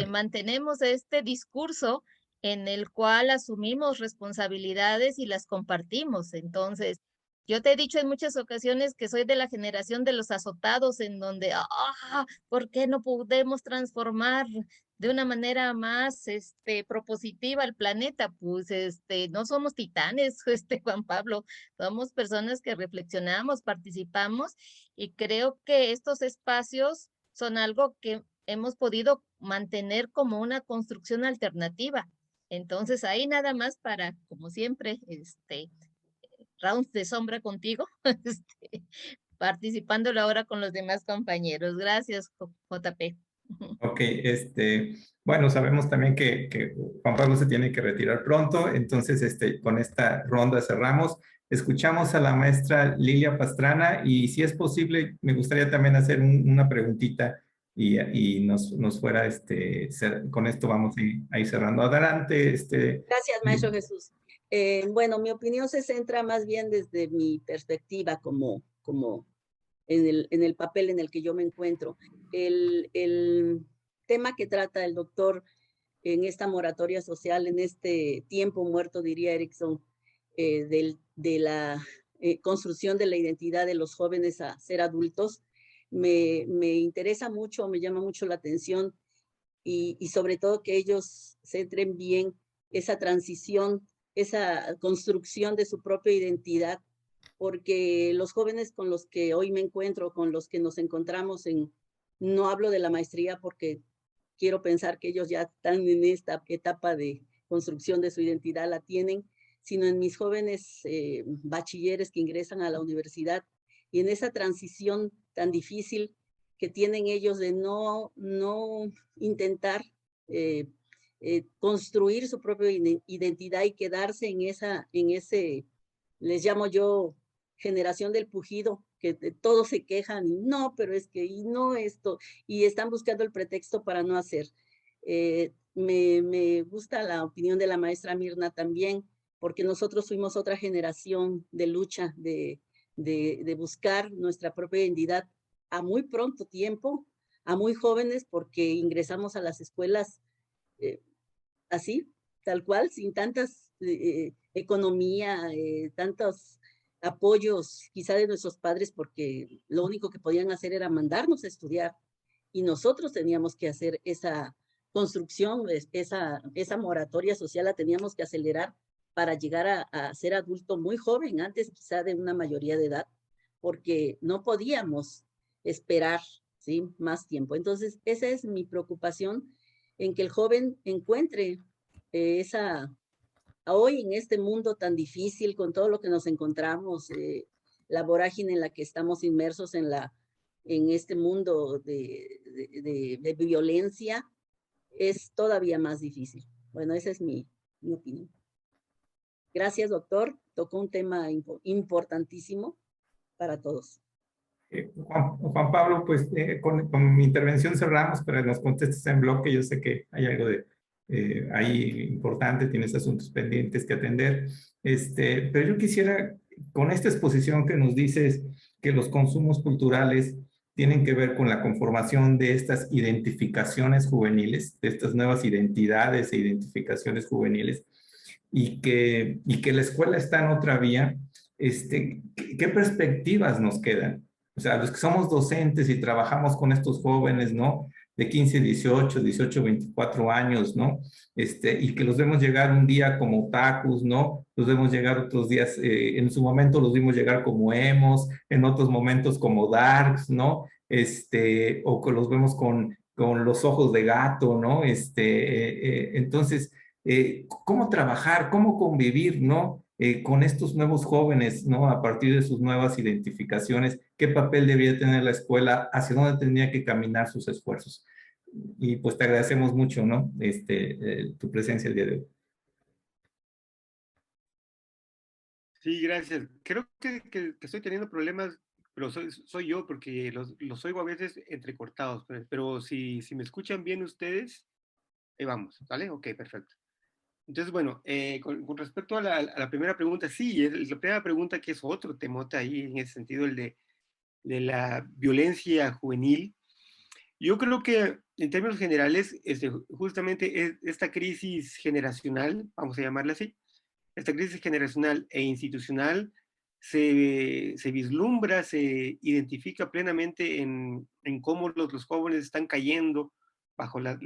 Mantenemos este discurso en el cual asumimos responsabilidades y las compartimos. Entonces, yo te he dicho en muchas ocasiones que soy de la generación de los azotados, en donde, ¿por qué no podemos transformar de una manera más propositiva al planeta? Pues no somos titanes, Juan Pablo, somos personas que reflexionamos, participamos, y creo que estos espacios son algo que hemos podido mantener como una construcción alternativa. Entonces ahí nada más para, como siempre, rounds de sombra contigo, participándolo ahora con los demás compañeros. Gracias, JP. Ok, bueno, sabemos también que Juan Pablo se tiene que retirar pronto, entonces con esta ronda cerramos. Escuchamos a la maestra Lilia Pastrana y si es posible, me gustaría también hacer una preguntita y nos fuera, con esto vamos a ir cerrando. Adelante, Gracias, maestro Jesús. Bueno, mi opinión se centra más bien desde mi perspectiva como en el papel en el que yo me encuentro. El tema que trata el doctor en esta moratoria social, en este tiempo muerto, diría Erickson, de la construcción de la identidad de los jóvenes a ser adultos, me interesa mucho, me llama mucho la atención y sobre todo que ellos centren bien esa transición, esa construcción de su propia identidad, porque los jóvenes con los que hoy me encuentro, con los que nos encontramos no hablo de la maestría porque quiero pensar que ellos ya están en esta etapa de construcción de su identidad, la tienen, sino en mis jóvenes bachilleres que ingresan a la universidad y en esa transición tan difícil que tienen ellos de no intentar construir su propia identidad y quedarse en ese, les llamo yo, generación del pujido, que todos se quejan, y no, pero es que, y no esto, y están buscando el pretexto para no hacer. Me gusta la opinión de la maestra Mirna también, porque nosotros fuimos otra generación de lucha, de buscar nuestra propia identidad a muy pronto tiempo, a muy jóvenes, porque ingresamos a las escuelas así, tal cual, sin tantas economía, tantos apoyos quizá de nuestros padres, porque lo único que podían hacer era mandarnos a estudiar y nosotros teníamos que hacer esa construcción, esa moratoria social la teníamos que acelerar para llegar a ser adulto muy joven, antes quizá de una mayoría de edad, porque no podíamos esperar, ¿sí?, más tiempo. Entonces, esa es mi preocupación, en que el joven encuentre hoy en este mundo tan difícil, con todo lo que nos encontramos, la vorágine en la que estamos inmersos en este mundo de violencia, es todavía más difícil. Bueno, esa es mi opinión. Gracias, doctor. Tocó un tema importantísimo para todos. Juan Pablo, pues con mi intervención cerramos, pero nos contestes en bloque. Yo sé que hay algo ahí importante, tienes asuntos pendientes que atender. Pero yo quisiera, con esta exposición que nos dices que los consumos culturales tienen que ver con la conformación de estas identificaciones juveniles, de estas nuevas identidades e identificaciones juveniles, y que la escuela está en otra vía, ¿qué perspectivas nos quedan? O sea, los que somos docentes y trabajamos con estos jóvenes, ¿no? De 15, 18, 24 años, ¿no? Y que los vemos llegar un día como otakus, ¿no? Los vemos llegar otros días, en su momento los vimos llegar como emos, en otros momentos como darks, ¿no? O que los vemos con los ojos de gato, ¿no? Entonces, ¿cómo trabajar, cómo convivir, ¿no? Con estos nuevos jóvenes, ¿no? A partir de sus nuevas identificaciones, ¿qué papel debía tener la escuela? ¿Hacia dónde tenía que caminar sus esfuerzos? Y pues te agradecemos mucho, ¿no? Tu presencia el día de hoy. Sí, gracias. Creo que estoy teniendo problemas, pero soy yo porque los oigo a veces entrecortados, pero si me escuchan bien ustedes, ahí vamos, ¿vale? Ok, perfecto. Entonces, bueno, con respecto a la primera pregunta, sí, es la primera pregunta, que es otro temote ahí, en ese sentido, el de la violencia juvenil. Yo creo que en términos generales, justamente esta crisis generacional, vamos a llamarla así, esta crisis generacional e institucional se vislumbra, se identifica plenamente en cómo los jóvenes están cayendo bajo las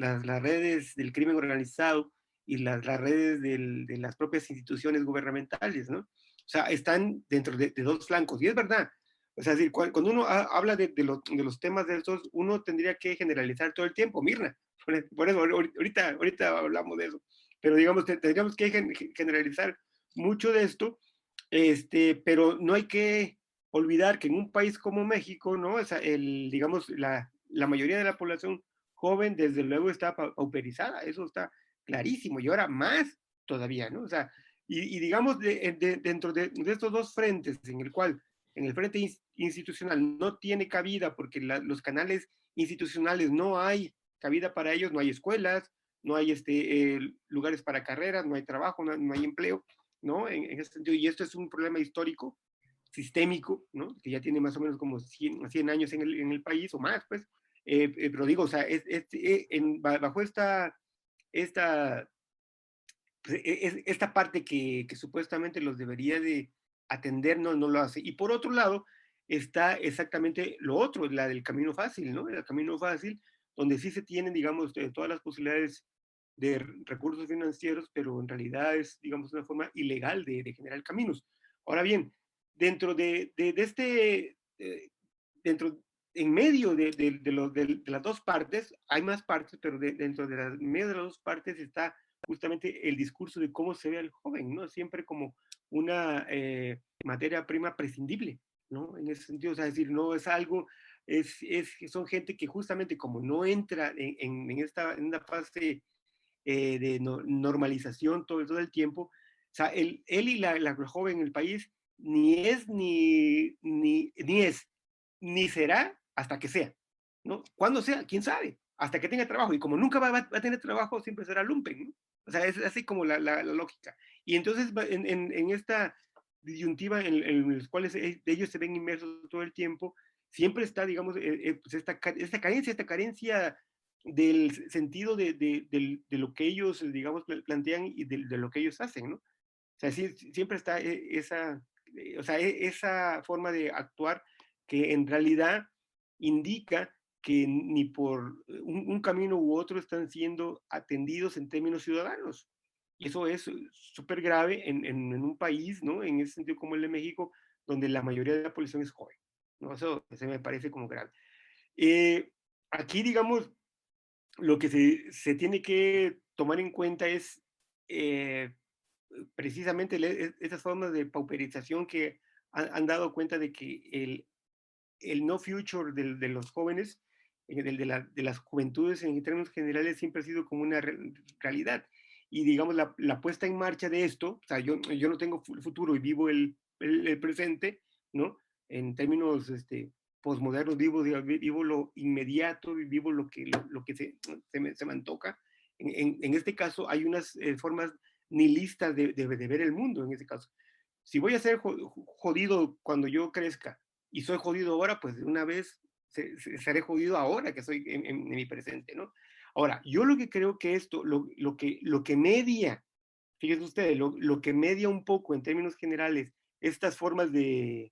redes del crimen organizado y las redes de las propias instituciones gubernamentales, ¿no? O sea, están dentro de dos flancos. Y es verdad, O sea, es decir, cuando uno habla de los temas de estos, uno tendría que generalizar todo el tiempo, Mirna. Por eso, ahorita hablamos de eso. Pero digamos, tendríamos que generalizar mucho de esto, pero no hay que olvidar que en un país como México, ¿no? O sea, digamos, la mayoría de la población joven, desde luego, está pauperizada, eso está clarísimo, y ahora más todavía, ¿no? O sea, y digamos, dentro de estos dos frentes, en el frente institucional no tiene cabida, porque los canales institucionales no hay cabida para ellos, no hay escuelas, no hay lugares para carreras, no hay trabajo, no hay empleo, ¿no? En ese sentido, y esto es un problema histórico, sistémico, ¿no? Que ya tiene más o menos como 100 años en el país o más, pues. Pero digo, o sea, bajo esta pues, esta parte que supuestamente los debería de atender, no lo hace. Y por otro lado, está exactamente lo otro, la del camino fácil, ¿no? El camino fácil, donde sí se tienen, digamos, todas las posibilidades de recursos financieros, pero en realidad es, digamos, una forma ilegal de generar caminos. Ahora bien, dentro de este, dentro, en medio de las dos partes, hay más partes, pero dentro en medio de las dos partes está justamente el discurso de cómo se ve al joven, ¿no? Siempre como una materia prima prescindible, ¿no? En ese sentido, o sea, es decir, no es algo, son gente que justamente como no entra en una fase de normalización todo el tiempo, o sea, él y la joven en el país ni es ni será hasta que sea, ¿no? ¿Cuándo sea? ¿Quién sabe? Hasta que tenga trabajo. Y como nunca va a tener trabajo, siempre será lumpen, ¿no? O sea, es así como la lógica. Y entonces, en esta disyuntiva en los cuales ellos se ven inmersos todo el tiempo, siempre está, digamos, pues esta carencia del sentido de lo que ellos, digamos, plantean y de lo que ellos hacen, ¿no? O sea, siempre está esa forma de actuar que en realidad indica que ni por un camino u otro están siendo atendidos en términos ciudadanos. Y eso es súper grave en un país, ¿no? En ese sentido como el de México, donde la mayoría de la población es joven, ¿no? Eso me parece como grave. Aquí, digamos, lo que se tiene que tomar en cuenta es precisamente esas formas de pauperización que han dado cuenta de que el no future de los jóvenes, de las juventudes en términos generales, siempre ha sido como una realidad. Y digamos, la puesta en marcha de esto, o sea, yo no tengo futuro y vivo el presente, ¿no? En términos posmodernos, vivo lo inmediato, vivo lo que se me antoja. En este caso, hay unas formas nihilistas de ver el mundo, en este caso. Si voy a ser jodido cuando yo crezca, y soy jodido ahora, pues de una vez seré jodido ahora que soy en mi presente, ¿no? Ahora, yo lo que creo que esto, lo que media, fíjense ustedes, lo que media un poco en términos generales estas formas de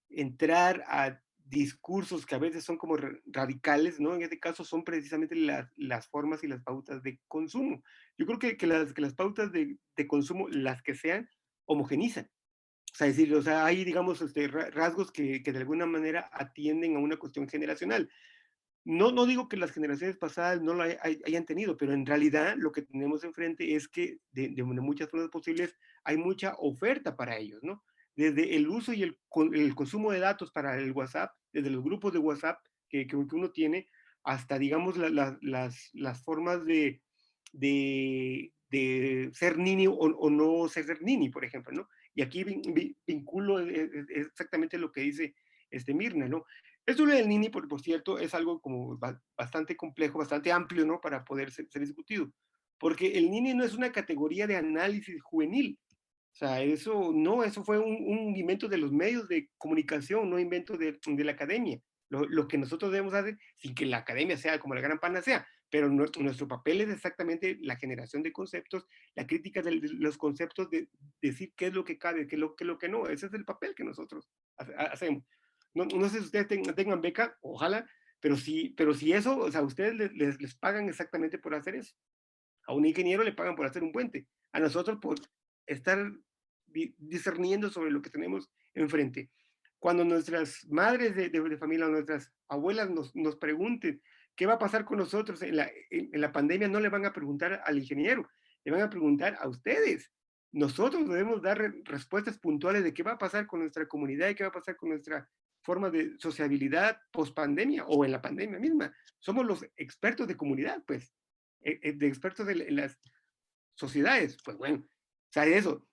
entrar a discursos que a veces son como radicales, ¿no? En este caso son precisamente las formas y las pautas de consumo. Yo creo que las pautas de consumo, las que sean, homogenizan. O sea, decir, o sea, hay, digamos, rasgos que de alguna manera atienden a una cuestión generacional. No digo que las generaciones pasadas no lo hayan tenido, pero en realidad lo que tenemos enfrente es que de muchas formas posibles hay mucha oferta para ellos, ¿no? Desde el uso y el consumo de datos para el WhatsApp, desde los grupos de WhatsApp que uno tiene, hasta, digamos, las formas de ser niño o no ser niño, por ejemplo, ¿no? Y aquí vinculo exactamente lo que dice Mirna, ¿no? Esto del Nini, por cierto, es algo como bastante complejo, bastante amplio, ¿no? Para poder ser discutido. Porque el Nini no es una categoría de análisis juvenil. O sea, eso fue un invento de los medios de comunicación, no invento de la academia. Lo que nosotros debemos hacer, sin que la academia sea como la gran panacea, pero nuestro papel es exactamente la generación de conceptos, la crítica de los conceptos, de decir qué es lo que cabe, qué es lo que no. Ese es el papel que nosotros hacemos. No sé si ustedes tengan beca, ojalá, pero si eso, o sea, ustedes les pagan exactamente por hacer eso. A un ingeniero le pagan por hacer un puente, a nosotros por estar discerniendo sobre lo que tenemos enfrente. cuando nuestras madres de familia o nuestras abuelas nos pregunten qué va a pasar con nosotros en la pandemia, no le van a preguntar al ingeniero, le van a preguntar a ustedes. Nosotros debemos dar respuestas puntuales de qué va a pasar con nuestra comunidad y qué va a pasar con nuestra forma de sociabilidad post pandemia o en la pandemia misma. Somos los expertos de comunidad, pues, de expertos en las sociedades. Pues bueno, o sea, eso.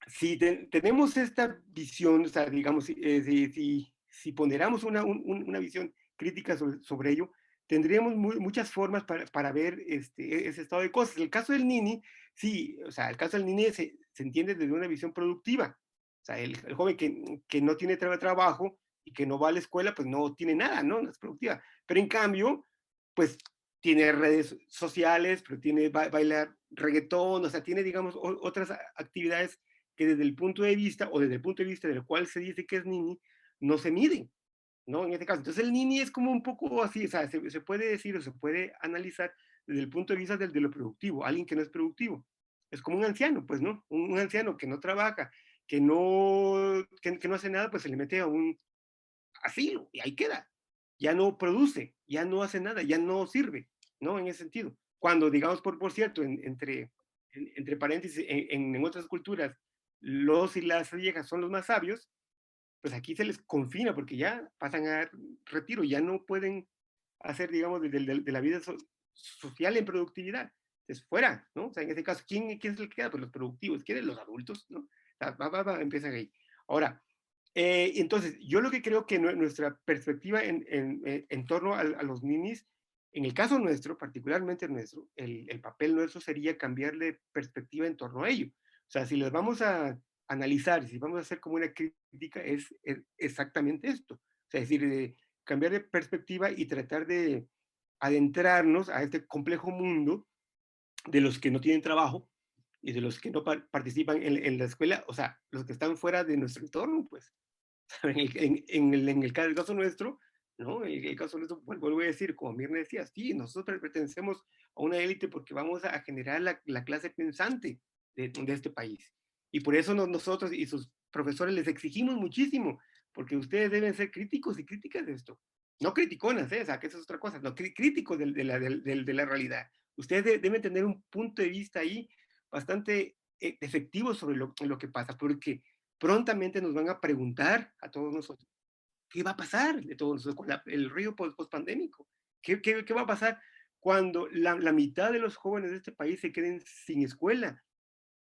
Si tenemos esta visión, o sea, digamos, si ponderamos una visión crítica sobre ello, tendríamos muchas formas para ver ese estado de cosas. El caso del Nini, sí, o sea, el caso del Nini se entiende desde una visión productiva. O sea, el joven que no tiene trabajo y que no va a la escuela, pues no tiene nada, ¿no? No es productiva. Pero en cambio, pues tiene redes sociales, pero tiene bailar reggaetón, o sea, tiene, digamos, otras actividades que desde el punto de vista, o desde el punto de vista del cual se dice que es Nini, no se miden, ¿no? En este caso. Entonces el Nini es como un poco así, o sea, se puede decir o se puede analizar desde el punto de vista de lo productivo, alguien que no es productivo. Es como un anciano, pues, ¿no? Un anciano que no trabaja, que no hace nada, pues se le mete a un asilo y ahí queda. Ya no produce, ya no hace nada, ya no sirve, ¿no? En ese sentido. Cuando, digamos, por cierto, entre paréntesis, en otras culturas, los y las viejas son los más sabios, pues aquí se les confina porque ya pasan a retiro, ya no pueden hacer, digamos, de la vida social en productividad. Entonces, fuera, ¿no? O sea, en este caso, ¿quién es el que queda? Pues los productivos, ¿quiénes? Los adultos, ¿no? O sea, empiezan ahí. Ahora, entonces, yo lo que creo que nuestra perspectiva en torno a los ninis, en el caso nuestro, particularmente nuestro, el papel nuestro sería cambiarle perspectiva en torno a ello. O sea, si les vamos a analizar, si vamos a hacer como una crítica, es exactamente esto. O sea, es decir, cambiar de perspectiva y tratar de adentrarnos a este complejo mundo de los que no tienen trabajo y de los que no participan en la escuela, o sea, los que están fuera de nuestro entorno, pues. En el caso nuestro, ¿no? En el caso nuestro, pues, vuelvo a decir, como Mirna decía, sí, nosotros pertenecemos a una élite porque vamos a generar la clase pensante de este país. Y por eso nosotros y sus profesores les exigimos muchísimo, porque ustedes deben ser críticos y críticas de esto. No criticonas, o sea, que eso es otra cosa, no, críticos de la realidad. Ustedes deben tener un punto de vista ahí bastante efectivo sobre lo que pasa, porque prontamente nos van a preguntar a todos nosotros, ¿qué va a pasar de todos nosotros con el río post-pandémico? ¿Qué va a pasar cuando la mitad de los jóvenes de este país se queden sin escuela?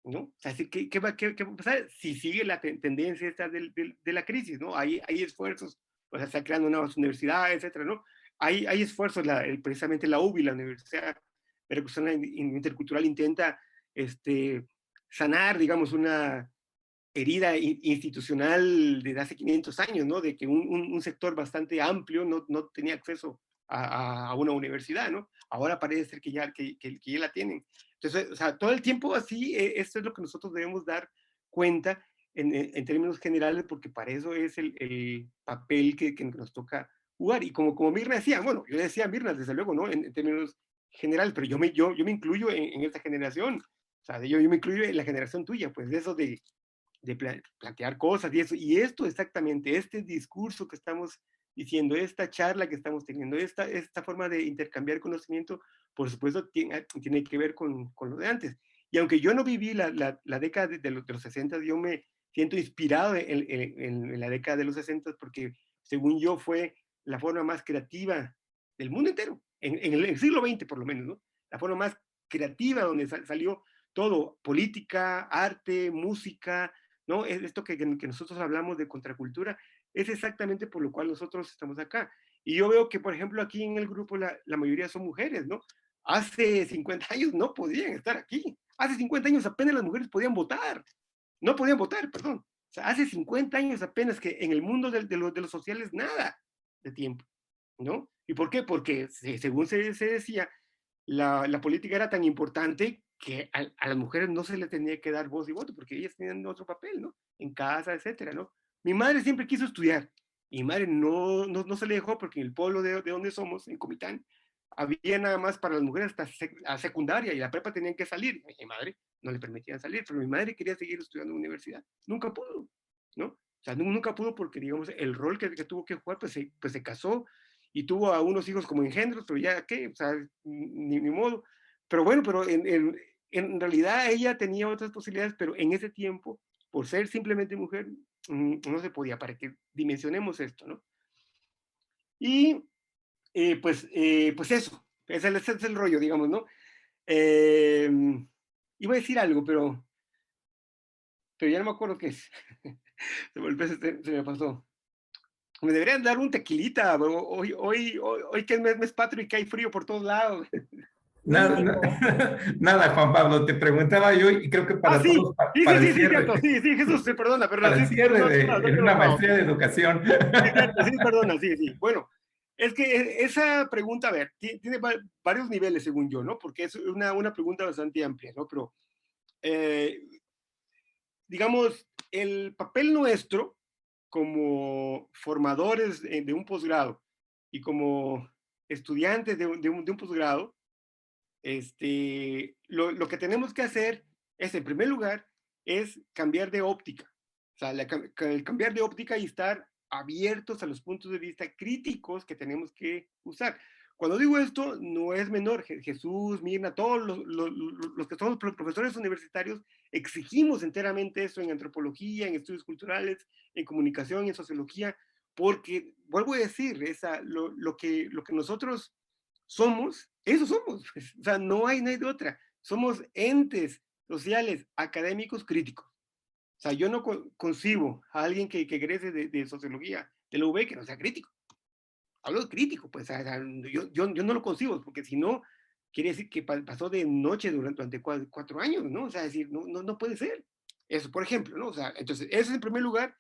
¿No? O sea, ¿qué va a pasar si sigue la tendencia esta de la crisis? ¿No? Hay esfuerzos, o sea, se están creando nuevas universidades, etcétera, ¿no? Hay esfuerzos, precisamente la UBI, la Universidad Veracruzana Intercultural, intenta sanar, digamos, una herida institucional desde hace 500 años, ¿no? De que un sector bastante amplio no tenía acceso a una universidad, ¿no? Ahora parece ser que ya la tienen. Entonces, o sea, todo el tiempo así, esto es lo que nosotros debemos dar cuenta en términos generales, porque para eso es el papel que nos toca jugar. Y como Mirna decía, bueno, yo le decía a Mirna, desde luego, ¿no? En términos generales, pero yo me incluyo en esta generación. O sea, yo me incluyo en la generación tuya, pues de eso de plantear cosas y eso. Y esto exactamente, este discurso que estamos diciendo, esta charla que estamos teniendo, esta forma de intercambiar conocimiento, por supuesto, tiene que ver con lo de antes. Y aunque yo no viví la década de los 60, yo me siento inspirado en la década de los 60 porque, según yo, fue la forma más creativa del mundo entero, en el siglo XX por lo menos, ¿no? La forma más creativa donde salió todo, política, arte, música, ¿no? Esto que nosotros hablamos de contracultura, es exactamente por lo cual nosotros estamos acá. Y yo veo que, por ejemplo, aquí en el grupo la mayoría son mujeres, ¿no? Hace 50 años no podían estar aquí. Hace 50 años apenas las mujeres podían votar. No podían votar, perdón. O sea, hace 50 años apenas que en el mundo de los sociales nada de tiempo, ¿no? ¿Y por qué? Porque según se decía, la política era tan importante que a las mujeres no se les tenía que dar voz y voto, porque ellas tenían otro papel, ¿no? En casa, etcétera, ¿no? Mi madre siempre quiso estudiar. Mi madre no se le dejó porque en el pueblo de donde somos, en Comitán, había nada más para las mujeres hasta a secundaria y la prepa tenían que salir. Mi madre no le permitían salir, pero mi madre quería seguir estudiando en la universidad. Nunca pudo, ¿no? O sea, nunca pudo porque, digamos, el rol que tuvo que jugar, pues se casó y tuvo a unos hijos como engendros, pero ya, ¿qué? O sea, ni modo. Pero bueno, pero en realidad ella tenía otras posibilidades, pero en ese tiempo, por ser simplemente mujer, no se podía, para que dimensionemos esto, ¿no? Y pues eso, ese es el rollo, digamos, ¿no? Iba a decir algo, pero ya no me acuerdo qué es. Se me pasó. Me deberían dar un tequilita, hoy que es mes patrio y que hay frío por todos lados. Nada, nada, Juan Pablo, te preguntaba yo y creo que para Sí, todos, sí, para el sí, cierre, cierto, sí, Jesús, se perdona, pero para el sí, cierre no en quiero una enojado. maestría de educación. Sí, cierto, sí, perdona, sí. Bueno, es que esa pregunta, a ver, tiene varios niveles según yo, ¿no? Porque es una pregunta bastante amplia, ¿no? Pero, digamos, el papel nuestro como formadores de un posgrado y como estudiantes de un posgrado, lo que tenemos que hacer es, en primer lugar, es cambiar de óptica. O sea, el cambiar de óptica y estar abiertos a los puntos de vista críticos que tenemos que usar. Cuando digo esto, no es menor. Jesús, Mirna, todos los que somos profesores universitarios, exigimos enteramente eso en antropología, en estudios culturales, en comunicación, en sociología, porque, vuelvo a decir, lo que nosotros somos, eso somos, pues. O sea, no hay de otra. Somos entes sociales, académicos, críticos. O sea, yo no concibo a alguien que egrese de sociología, de la UB, que no sea crítico. Hablo de crítico, pues, o sea, yo no lo concibo, porque si no, quiere decir que pasó de noche durante 4 años, ¿no? O sea, decir, no puede ser. Eso, por ejemplo, ¿no? O sea, entonces, eso es en primer lugar,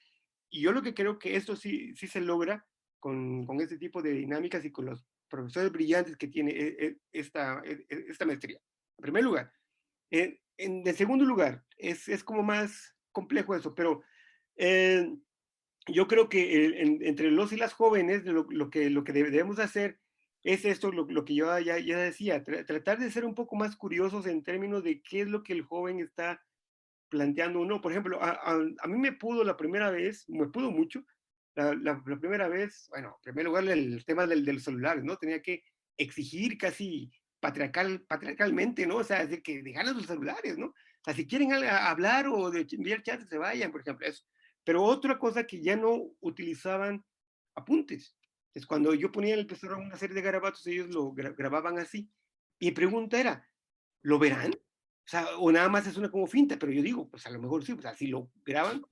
y yo lo que creo que esto sí se logra con este tipo de dinámicas y con los profesores brillantes que tiene esta maestría. En primer lugar. En segundo lugar, es como más complejo eso, pero yo creo que entre los y las jóvenes, lo que debemos hacer es esto, lo que yo ya decía, tratar de ser un poco más curiosos en términos de qué es lo que el joven está planteando o no. Por ejemplo, a mí me pudo la primera vez, me pudo mucho, la primera vez, bueno, en primer lugar el tema del celular, ¿no? Tenía que exigir casi patriarcalmente, ¿no? O sea, de que dejaran sus celulares, ¿no? O sea, si quieren hablar o de enviar chat, se vayan, por ejemplo, eso. Pero otra cosa que ya no utilizaban apuntes. Es cuando yo ponía en el pizarrón una serie de garabatos, ellos lo grababan así. Y mi pregunta era, ¿lo verán? O sea, o nada más es una como finta, pero yo digo, pues a lo mejor sí, pues así lo graban,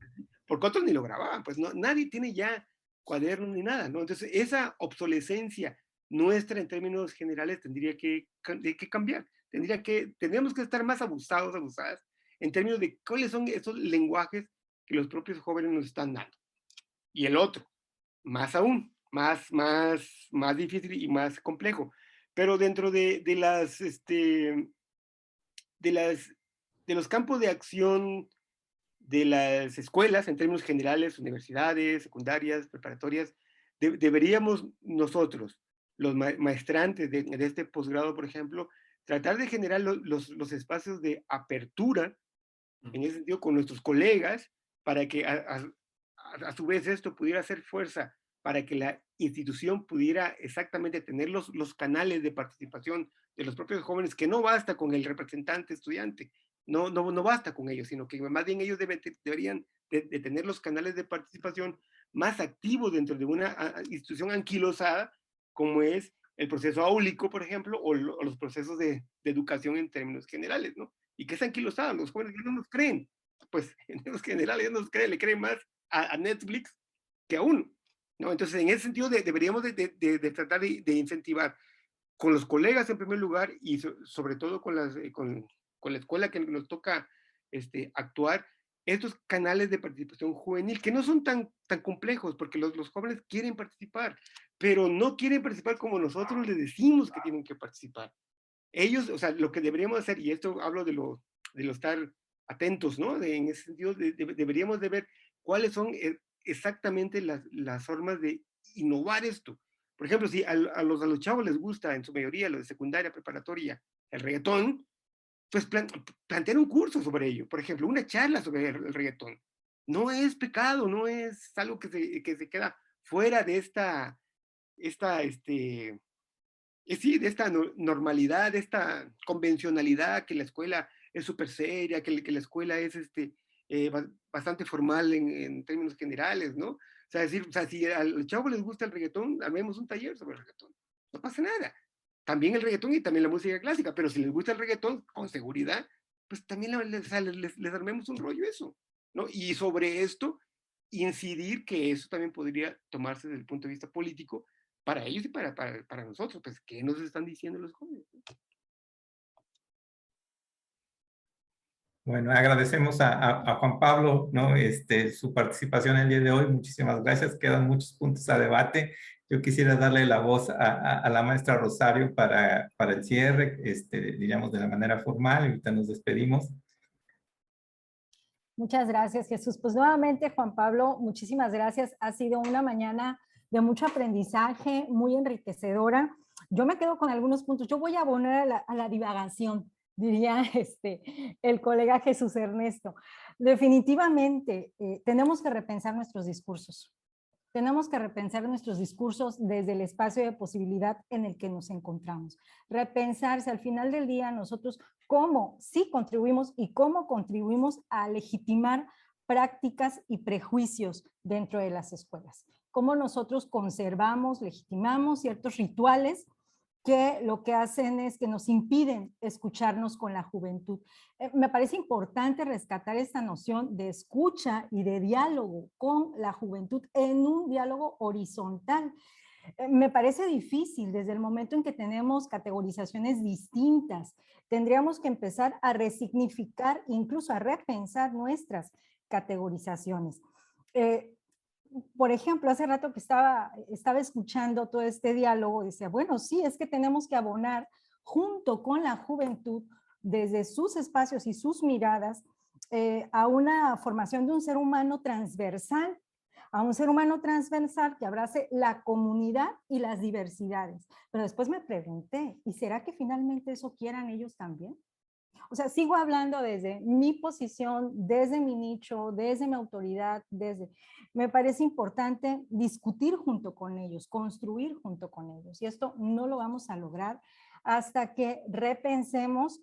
porque otros ni lo grababan, pues no, nadie tiene ya cuadernos ni nada, ¿no? Entonces, esa obsolescencia nuestra en términos generales tendría que cambiar, tendríamos que estar más abusadas, en términos de cuáles son esos lenguajes que los propios jóvenes nos están dando. Y el otro, más aún, más difícil y más complejo, pero dentro de los campos de acción de las escuelas, en términos generales, universidades, secundarias, preparatorias, deberíamos nosotros, los maestrantes de este posgrado, por ejemplo, tratar de generar los espacios de apertura, en ese sentido, con nuestros colegas, para que a su vez esto pudiera hacer fuerza para que la institución pudiera exactamente tener los canales de participación de los propios jóvenes, que no basta con el representante estudiante, no basta con ellos, sino que más bien ellos deberían de tener los canales de participación más activos dentro de una institución anquilosada, como es el proceso áulico, por ejemplo, o los procesos de educación en términos generales, ¿no? Y que es anquilosada, los jóvenes ya no nos creen, pues en términos generales ya no nos creen, le creen más a Netflix que a uno, ¿no? Entonces, en ese sentido, deberíamos de tratar de incentivar con los colegas en primer lugar y sobre todo con la escuela que nos toca actuar, estos canales de participación juvenil, que no son tan complejos, porque los jóvenes quieren participar, pero no quieren participar como nosotros les decimos que tienen que participar. Ellos, o sea, lo que deberíamos hacer, y esto hablo de lo estar atentos, ¿no? En ese sentido, deberíamos de ver cuáles son exactamente las formas de innovar esto. Por ejemplo, si a los chavos les gusta, en su mayoría, lo de secundaria, preparatoria, el reggaetón, pues plantear un curso sobre ello. Por ejemplo, una charla sobre el reggaetón, no es pecado, no es algo que se queda fuera de sí, de esta normalidad, de esta convencionalidad, que la escuela es súper seria, que la escuela es bastante formal en términos generales, ¿no? O sea, decir, o sea, si a los chavos les gusta el reggaetón, armemos un taller sobre el reggaetón. No pasa nada. También el reggaetón y también la música clásica, pero si les gusta el reggaetón, con seguridad, pues también les armemos un rollo eso, ¿no? Y sobre esto, incidir que eso también podría tomarse desde el punto de vista político para ellos y para nosotros, pues, ¿qué nos están diciendo los jóvenes? Bueno, agradecemos a Juan Pablo, ¿no? Su participación el día de hoy. Muchísimas gracias. Quedan muchos puntos a debate. Yo quisiera darle la voz a la maestra Rosario para el cierre, diríamos de la manera formal. Ahorita nos despedimos. Muchas gracias, Jesús. Pues nuevamente, Juan Pablo, muchísimas gracias. Ha sido una mañana de mucho aprendizaje, muy enriquecedora. Yo me quedo con algunos puntos. Yo voy a abonar a la divagación, diría el colega Jesús Ernesto. Definitivamente, tenemos que repensar nuestros discursos. Tenemos que repensar nuestros discursos desde el espacio de posibilidad en el que nos encontramos. Repensarse al final del día nosotros cómo sí contribuimos y cómo contribuimos a legitimar prácticas y prejuicios dentro de las escuelas. Cómo nosotros conservamos, legitimamos ciertos rituales que lo que hacen es que nos impiden escucharnos con la juventud. Me parece importante rescatar esta noción de escucha y de diálogo con la juventud en un diálogo horizontal. Me parece difícil desde el momento en que tenemos categorizaciones distintas. Tendríamos que empezar a resignificar, incluso a repensar nuestras categorizaciones. Por ejemplo, hace rato que estaba escuchando todo este diálogo, decía, bueno, sí, es que tenemos que abonar junto con la juventud desde sus espacios y sus miradas a una formación de un ser humano transversal, a un ser humano transversal que abrace la comunidad y las diversidades. Pero después me pregunté, ¿y será que finalmente eso quieran ellos también? O sea, sigo hablando desde mi posición, desde mi nicho, desde mi autoridad, me parece importante discutir junto con ellos, construir junto con ellos. Y esto no lo vamos a lograr hasta que repensemos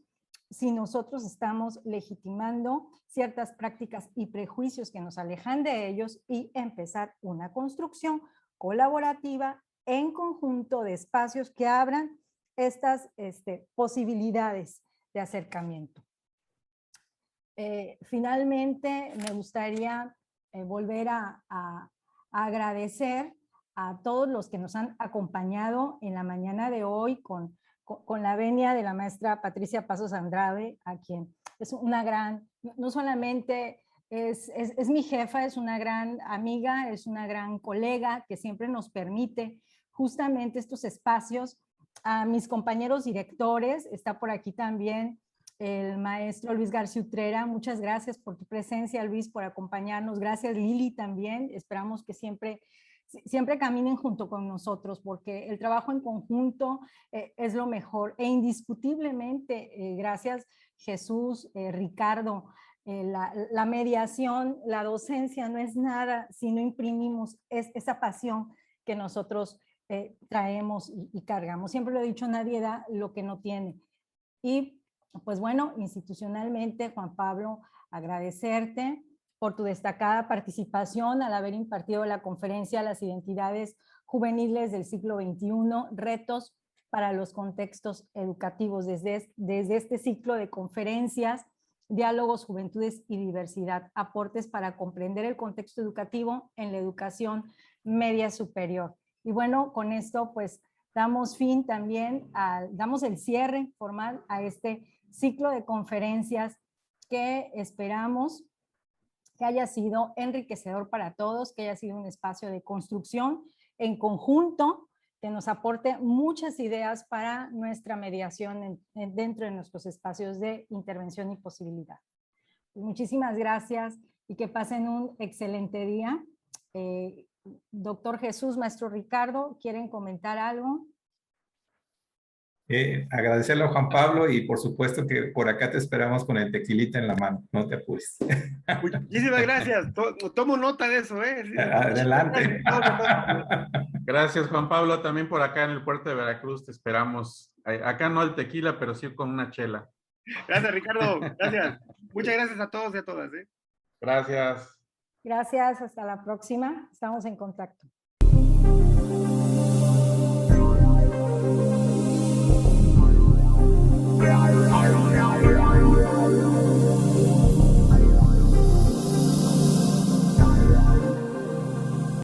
si nosotros estamos legitimando ciertas prácticas y prejuicios que nos alejan de ellos y empezar una construcción colaborativa en conjunto de espacios que abran estas posibilidades de acercamiento. Finalmente, me gustaría volver a agradecer a todos los que nos han acompañado en la mañana de hoy con la venia de la maestra Patricia Pasos Andrade, a quien es una gran, no solamente es mi jefa, es una gran amiga, es una gran colega que siempre nos permite justamente estos espacios. A mis compañeros directores, está por aquí también el maestro Luis García Utrera. Muchas gracias por tu presencia, Luis, por acompañarnos. Gracias, Lili, también. Esperamos que siempre caminen junto con nosotros, porque el trabajo en conjunto es lo mejor. E indiscutiblemente, gracias, Jesús, Ricardo, la mediación, la docencia no es nada si no imprimimos esa pasión que nosotros traemos y cargamos. Siempre lo he dicho, nadie da lo que no tiene. Y pues bueno, institucionalmente, Juan Pablo, agradecerte por tu destacada participación al haber impartido la conferencia Las identidades juveniles del siglo XXI, retos para los contextos educativos, desde este ciclo de conferencias, diálogos, juventudes y diversidad, aportes para comprender el contexto educativo en la educación media superior. Y bueno, con esto pues damos fin también, damos el cierre formal a este ciclo de conferencias que esperamos que haya sido enriquecedor para todos, que haya sido un espacio de construcción en conjunto, que nos aporte muchas ideas para nuestra mediación dentro de nuestros espacios de intervención y posibilidad. Muchísimas gracias y que pasen un excelente día. Doctor Jesús, maestro Ricardo, ¿quieren comentar algo? Agradecerle a Juan Pablo y por supuesto que por acá te esperamos con el tequilita en la mano, no te apures. Muchísimas gracias. Tomo nota de eso, ¿eh? Adelante. Gracias, Juan Pablo, también por acá en el puerto de Veracruz te esperamos. Acá no al tequila, pero sí con una chela. Gracias, Ricardo. Gracias. Muchas gracias a todos y a todas, ¿eh? Gracias. Gracias, hasta la próxima. Estamos en contacto.